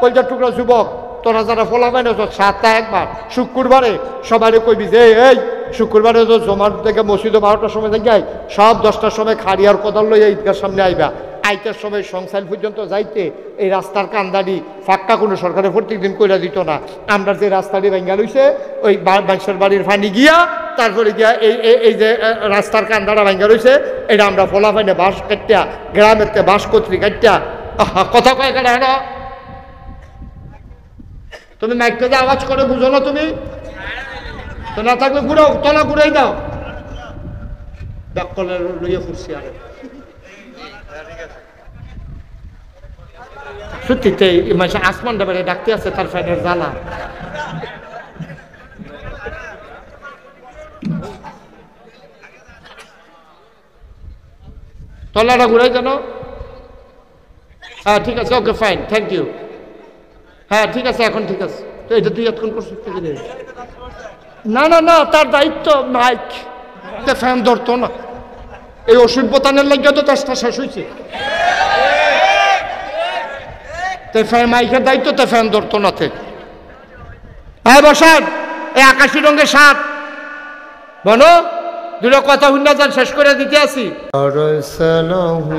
কলজার টুকরা যুবক তোরা যারা ফলাফাইন আছো সপ্তাহে একবার শুক্রবারে সবাই কইবি যে এই শুক্রবারে তো জমার থেকে মসজিদে 12টার সময় যাই, সব 10টার সময় খাড়িয়ার কোদাল লইয়া ঈদগার সামনে আইবা, আইটার সময় সংসার পর্যন্ত যাইতে এই রাস্তার কান্দাড়ি ফাঁকা কোনো সরকারে প্রত্যেক দিন কইরা দিত না। আমরা যে রাস্তাটি ভেঙ্গা লইছে ওই মানুষের বাড়ির ফানি গিয়া তারপরে গিয়া এই যে রাস্তার কান্দাটা ভেঙ্গা রয়েছে এটা আমরা ফলাফাইনে বাঁশ কাটিয়া গ্রামের বাঁশ কর্তৃক কাটিয়া কথা কয় কেন হেন তুমি মাইকটা যে আওয়াজ করে বুঝো না তুমি তো, না থাকলে ঘুরাও তলা ঘুরাই দাও, ডাক্কলে লইয়া ফুরছি আরে সত্যিতে মানে আসমানটা বেড়ে ডাকতে আছে তার ফ্যানের জ্বালা। তলাটা ঘুরাই কেন? হ্যাঁ ঠিক আছে, ওকে ফাইন, থ্যাংক ইউ। হ্যাঁ ঠিক আছে, এখন ঠিক আছে। তো এটা তুই এতক্ষণ করছিস? না না না, তার দায়িত্ব মাইক ফ্যান ধরতো না, এই ওষুধ বোতানের লাগিয়ে তো চেষ্টা শেষ হয়েছে। মাইকের দায়িত্ব তো ফ্যান ধরতো না। হ্যাঁ বসান, এই আকাশি রঙের শার্ট বলো, দুটো কথা হুন্না যান, শেষ করে দিতে আসি। আরসালাহু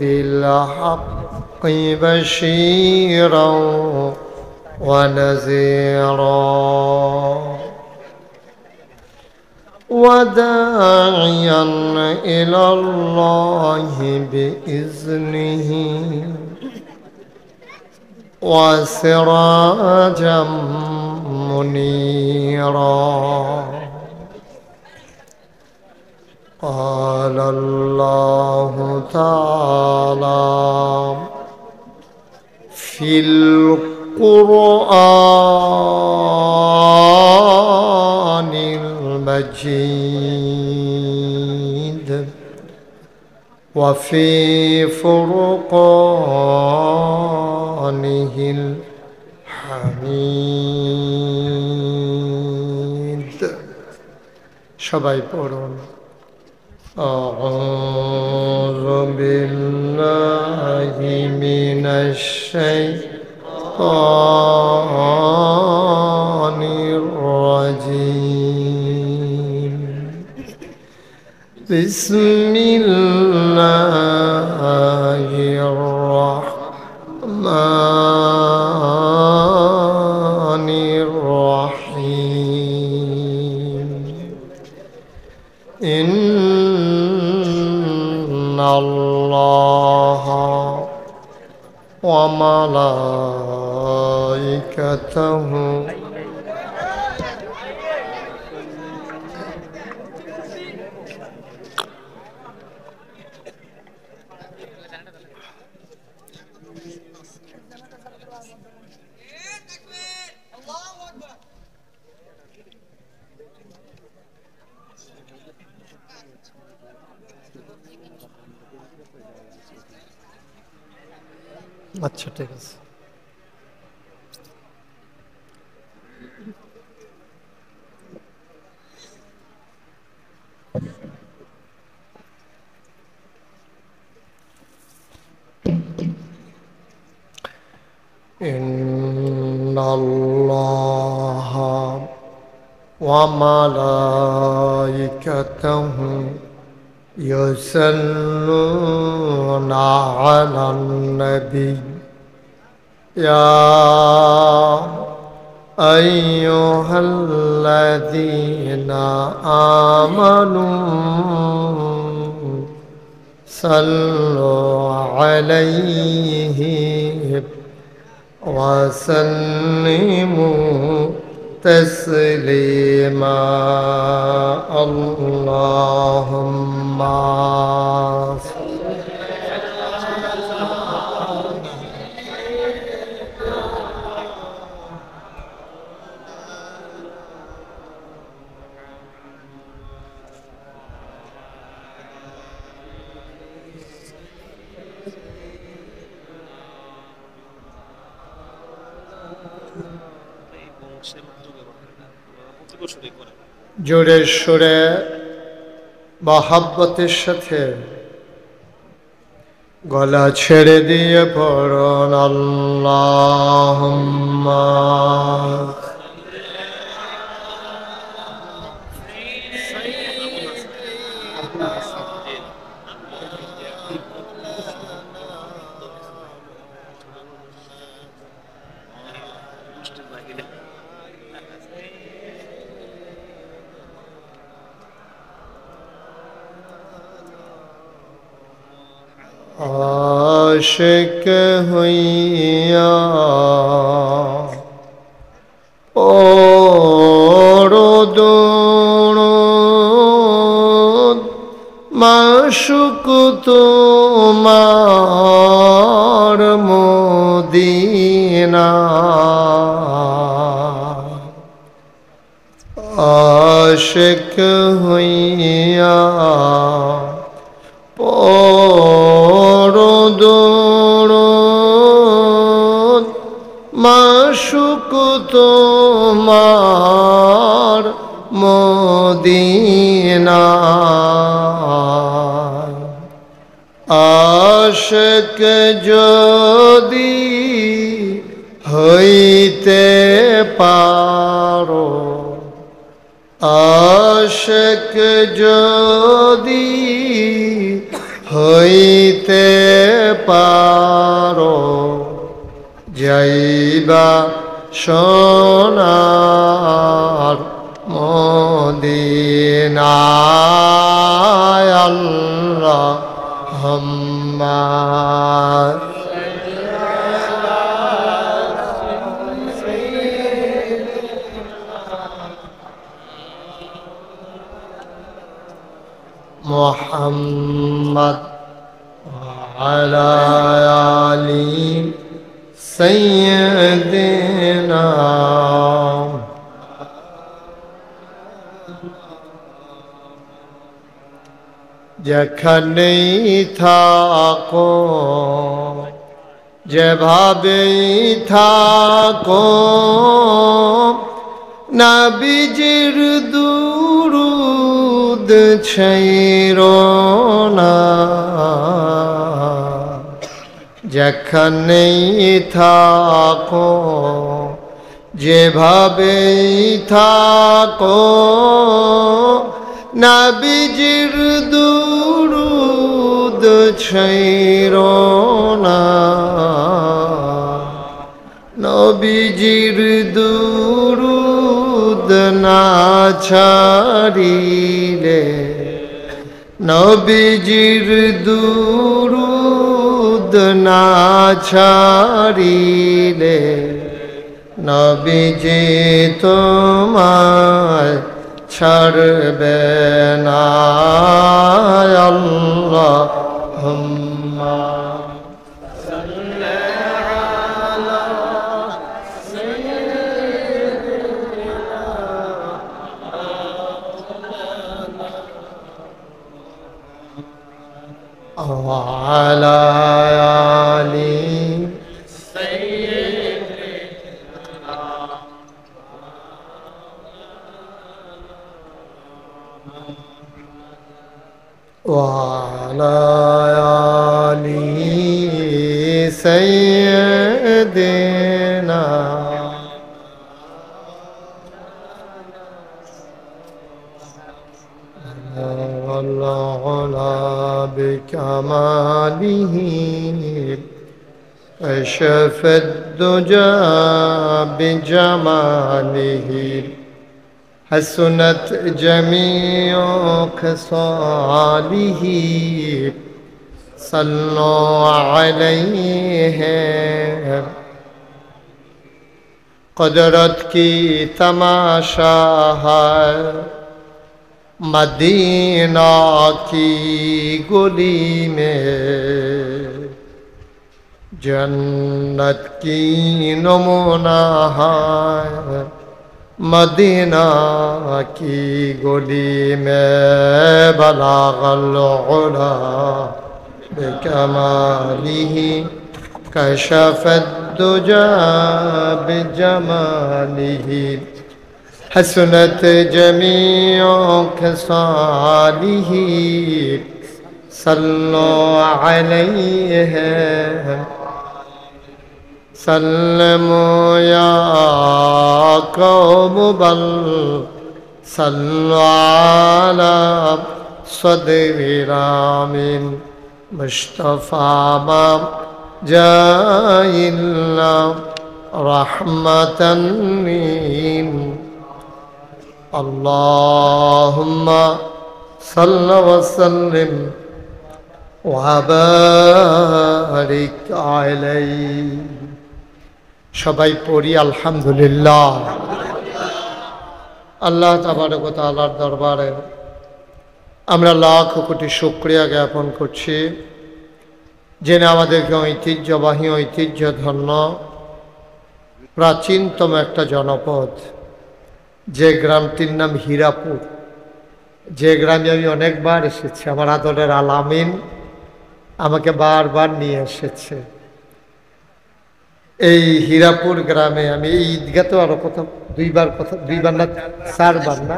বিল হাক্কি বাশীরাও ওয়া নাযীরা ওয়া দাঈয়ান ইলাল্লাহি বিইজনিহি ওয়া সিরাজাম মুনীরা। قال الله تعالى في القرآن المجيد وفي فرقانه الحميد। সবাই পড়ুন। أعوذ بالله من الشيطان الرجيم بسم الله الرحمن الرحيم إن الله وملائكته আচ্ছা ঠিক আছে। إن الله وملائكته يصلون على النبي يا أيها الذين آمنوا صلوا عليه وسلموا تسليما اللهم জোরে সুরে মহাব্বতের সাথে গলা ছেড়ে দিয়ে পড়ুন আল্লাহুম্মা आशिक हुइया ओरो दुरूद মাশুক তোমার মদিনা আশিক হইয়া পড়ো দরুদ মাশুক তোমার মদিনা আশিক যদি হইতে পারো আশিক যদি হইতে পারো যাইবা সোনার মদিনায় আল্লাহুম্মা মুহাম্মদ আলা আলি সাইয়্যিদিনা যেখানেই থাকো যেভাবেই থাকো নবীজির দুরুদ ছাইরো না যেখানেই থাকো যেভাবেই থাকো নবীজির দুরুদ ছাইরো না নবীজির দুরুদ না ছাড়িলে নবীজির দুরুদ না ছাড়িলে নবীজি তোমায় ছাড়বে না আল্লাহুম্মা وعلى آل سيدنا وعلى آل سيدنا والعلا بكماله كشف الدجى بجماله حسنت جميع خصاله صلوا عليه قدرت کی تماشا ہے مدینہ کی گلی میں جنت کی نمونہ ہے مدینہ کی گلی میں بلغ العلا بکمالہ کشف الدجى بجمالہ حسنت جميع خصاله صلوا عليه سلموا يا قوم بل صلوا على صدر رام مصطفى ما جاء إلا رحمة من اللهم صل وسلم وبارك عليه সবাই পড়ি আলহামদুলিল্লাহ। আল্লাহ তাবারক ওয়া তাআলার দরবারে আমরা লাখ কোটি শুকরিয়া জ্ঞাপন করছি যিনি আমাদেরকে ঐতিহ্যবাহী ঐতিহ্যধন্য প্রাচীনতম একটা জনপদ, যে গ্রামটির নাম হীরাপুর, যে গ্রামে আমি অনেকবার এসেছি। আমার আদরের আলামিন আমাকে বারবার নিয়ে এসেছে। এই হীরাপুর গ্রামে আমি এই ঈদগাতেও আরো দুইবার না 4 বার না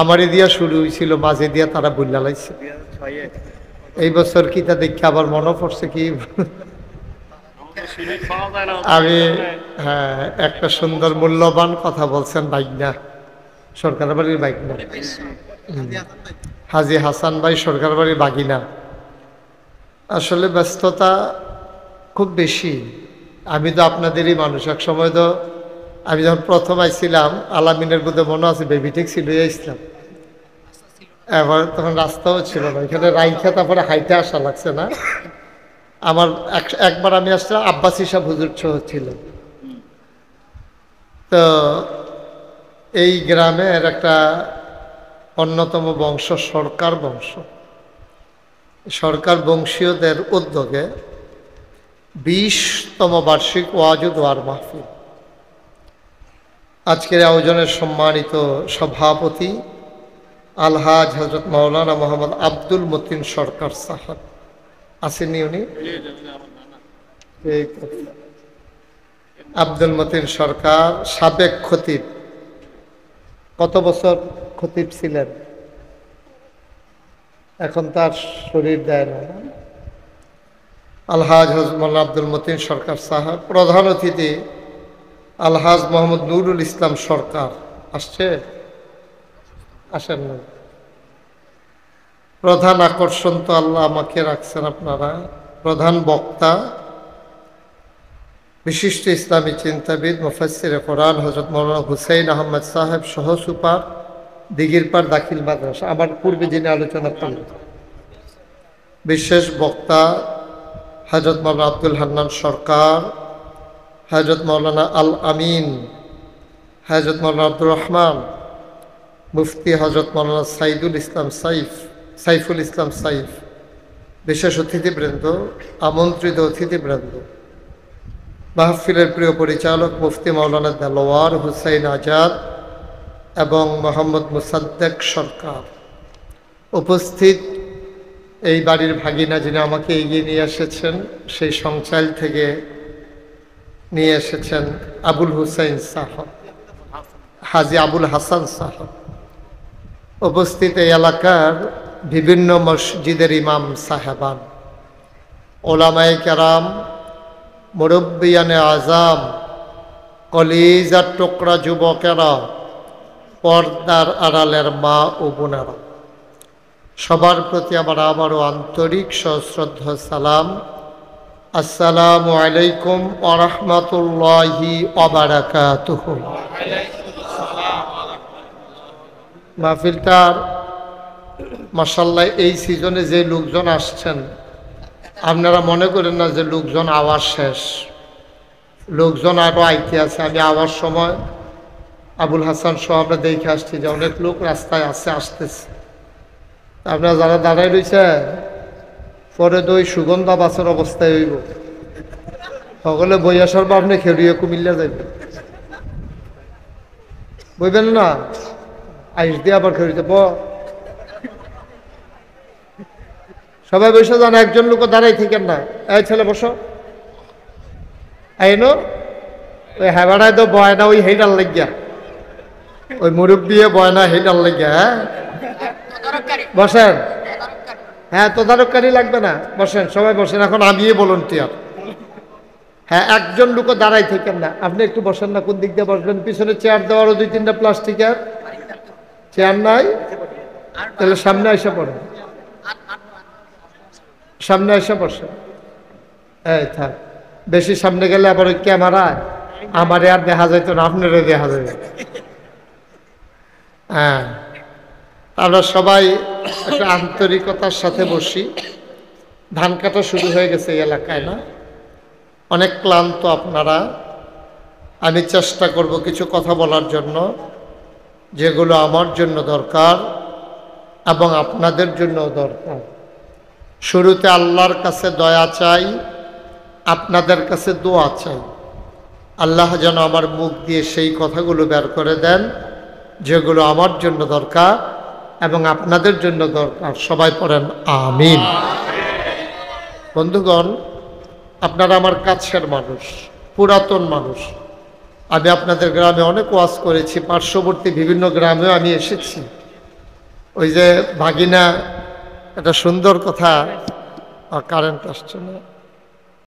আমারই দিয়া শুরু হয়েছিল, মাঝে দিয়া তারা বললা লাইছে। এই বছর কি তা দেখে আবার মনে পড়ছে কি আমি একটা সুন্দর মূল্যবান কথা বলছেন বাইকনা, সরকার বাড়ির বাইকনা, হাজি হাসান ভাই সরকার বাড়ির বাগিনা। আসলে ব্যস্ততা খুব বেশি। আমি তো আপনাদেরই মানুষ। এক সময় তো আমি যখন প্রথম আইছিলাম আলামিনের মধ্যে মনে আছে বেবি ট্যাক্সি লইয়া আসলাম, এবার তখন রাস্তাও ছিল না, এখানে রাইখা তারপরে হাইটে আসা লাগছে না। আমার একবার আমি আসলাম আব্বাসী সাহেব হুজুর ছিল। তো এই গ্রামের একটা অন্যতম বংশ সরকার বংশ, সরকার বংশীয়দের উদ্যোগে 20তম বার্ষিক ওয়াজ ও দোয়ার মাহফিল। আজকের আয়োজনের সম্মানিত সভাপতি আলহাজ হযরত মাওলানা মোহাম্মদ আব্দুল মতিন সরকার সাহেব আসেননি? উনি আব্দুল মতিন সরকার সাবেক খতিব, কত বছর খতিব ছিলেন, এখন তার শরীর দেয় না। আলহাজ হযরত মাওলানা আব্দুল মতিন সরকার সাহেব। প্রধান অতিথি আলহাজ মোহাম্মদ নুরুল ইসলাম সরকার আসছে, আসেন না? প্রধান আকর্ষণ তো আল্লাহ আমাকে রাখছেন আপনারা। প্রধান বক্তা বিশিষ্ট ইসলামী চিন্তাবিদ মুফাসসিরে কোরআন হযরত মাওলানা হুসাইন আহমদ সাহেব, সহ সুপার দিঘিরপাড় দাখিল মাদ্রাসা, আমার পূর্বে যিনি আলোচনা করলেন। বিশেষ বক্তা হযরত মাওলানা আব্দুল হান্নান সরকার, হযরত মাওলানা আল আমিন, হযরত মাওলানা আব্দুর রহমান, মুফতি হযরত মাওলানা সাইফুল ইসলাম সাইফ, বিশেষ অতিথিবৃন্দ, আমন্ত্রিত অতিথিবৃন্দ, মাহফিলের প্রিয় পরিচালক মুফতি মাওলানা দেলোয়ার হুসাইন আজাদ এবং মোহাম্মদ মুসাদ্দেক সরকার, উপস্থিত এই বাড়ির ভাগিনা যিনি আমাকে এগিয়ে নিয়ে এসেছেন, সেই সংচাইল থেকে নিয়ে এসেছেন আবুল হুসাইন সাহেব, হাজি আবুল হাসান সাহেব, উপস্থিত এই এলাকার বিভিন্ন মসজিদের ইমাম সাহেবান, ওলামায়ে কেরাম, মুরব্বিয়ানে আজাম, কলিজার টুকরা যুবকেরা, পর্দার আড়ালের মা ও বোনেরা, সবার প্রতি আমার আবারও আন্তরিক সশ্রদ্ধা সালাম। আসসালামু আলাইকুম ওয়া রাহমাতুল্লাহি ওয়া বারাকাতুহু। মাহফিলটার মাশাআল্লাহ এই সিজনে যে লোকজন আসছেন, আপনারা মনে করেন না যে লোকজন আওয়াজ শেষ, লোকজন আরও আইতে আছে। আমি আওয়ার সময় আবুল হাসান সহ আমরা দেখে আসছি যে অনেক লোক রাস্তায় আসতেছে। আপনারা যারা দাঁড়াই রয়েছে পরে তো ওই সুগন্ধা বাসের অবস্থায় হইব, সকলে বই আসার পর আপনি খেলিয়ে কুমিল্লা যাইবেন, বইবেন না? আইস দিয়ে আবার খেলিতে সবাই বসে যান, একজন লোক দাঁড়াই থাকেন না। এই ছেলে বসো, এই নো ওই হেবাড়ায় তো বয় না, ওই হেইটার লাগিয়া, ওই মুরব্বী বয় না, হেইটার লাগিয়া। হ্যাঁ বসেন, হ্যাঁ তদারককারী লাগবে না, বসেন সবাই বসেন। এখন আমি ভলান্টিয়ার। হ্যাঁ একজন লোক দাঁড়াই থাকেন না, আপনি একটু বসেন না। কোন দিক দিয়ে বসবেন? পিছনে চেয়ার দেওয়ারও 2-3টা প্লাস্টিকের চেয়ার নাই, তাহলে সামনে এসে পড়েন, সামনে এসে বসেন। এই থাক, বেশি সামনে গেলে আবার ওই ক্যামেরায় আমারে আর দেখা যাইতো না, আপনারে দেখা যাবে। হ্যাঁ, আমরা সবাই একটা আন্তরিকতার সাথে বসি। ধান কাটা শুরু হয়ে গেছে এই এলাকায়, না? অনেক ক্লান্ত আপনারা। আমি চেষ্টা করব কিছু কথা বলার জন্য, যেগুলো আমার জন্য দরকার এবং আপনাদের জন্য দরকার। শুরুতে আল্লাহর কাছে দয়া চাই, আপনাদের কাছে দোয়া চাই। আল্লাহ যেন আমার মুখ দিয়ে সেই কথাগুলো বের করে দেন যেগুলো আমার জন্য দরকার এবং আপনাদের জন্য দরকার। সবাই পড়েন আমিন। বন্ধুগণ, আপনারা আমার কাছের মানুষ, পুরাতন মানুষ। আমি আপনাদের গ্রামে অনেক ওয়াজ করেছি, পার্শ্ববর্তী বিভিন্ন গ্রামেও আমি এসেছি। ওই যে ভাগিনা একটা সুন্দর কথা, কারেন্ট আসছে না।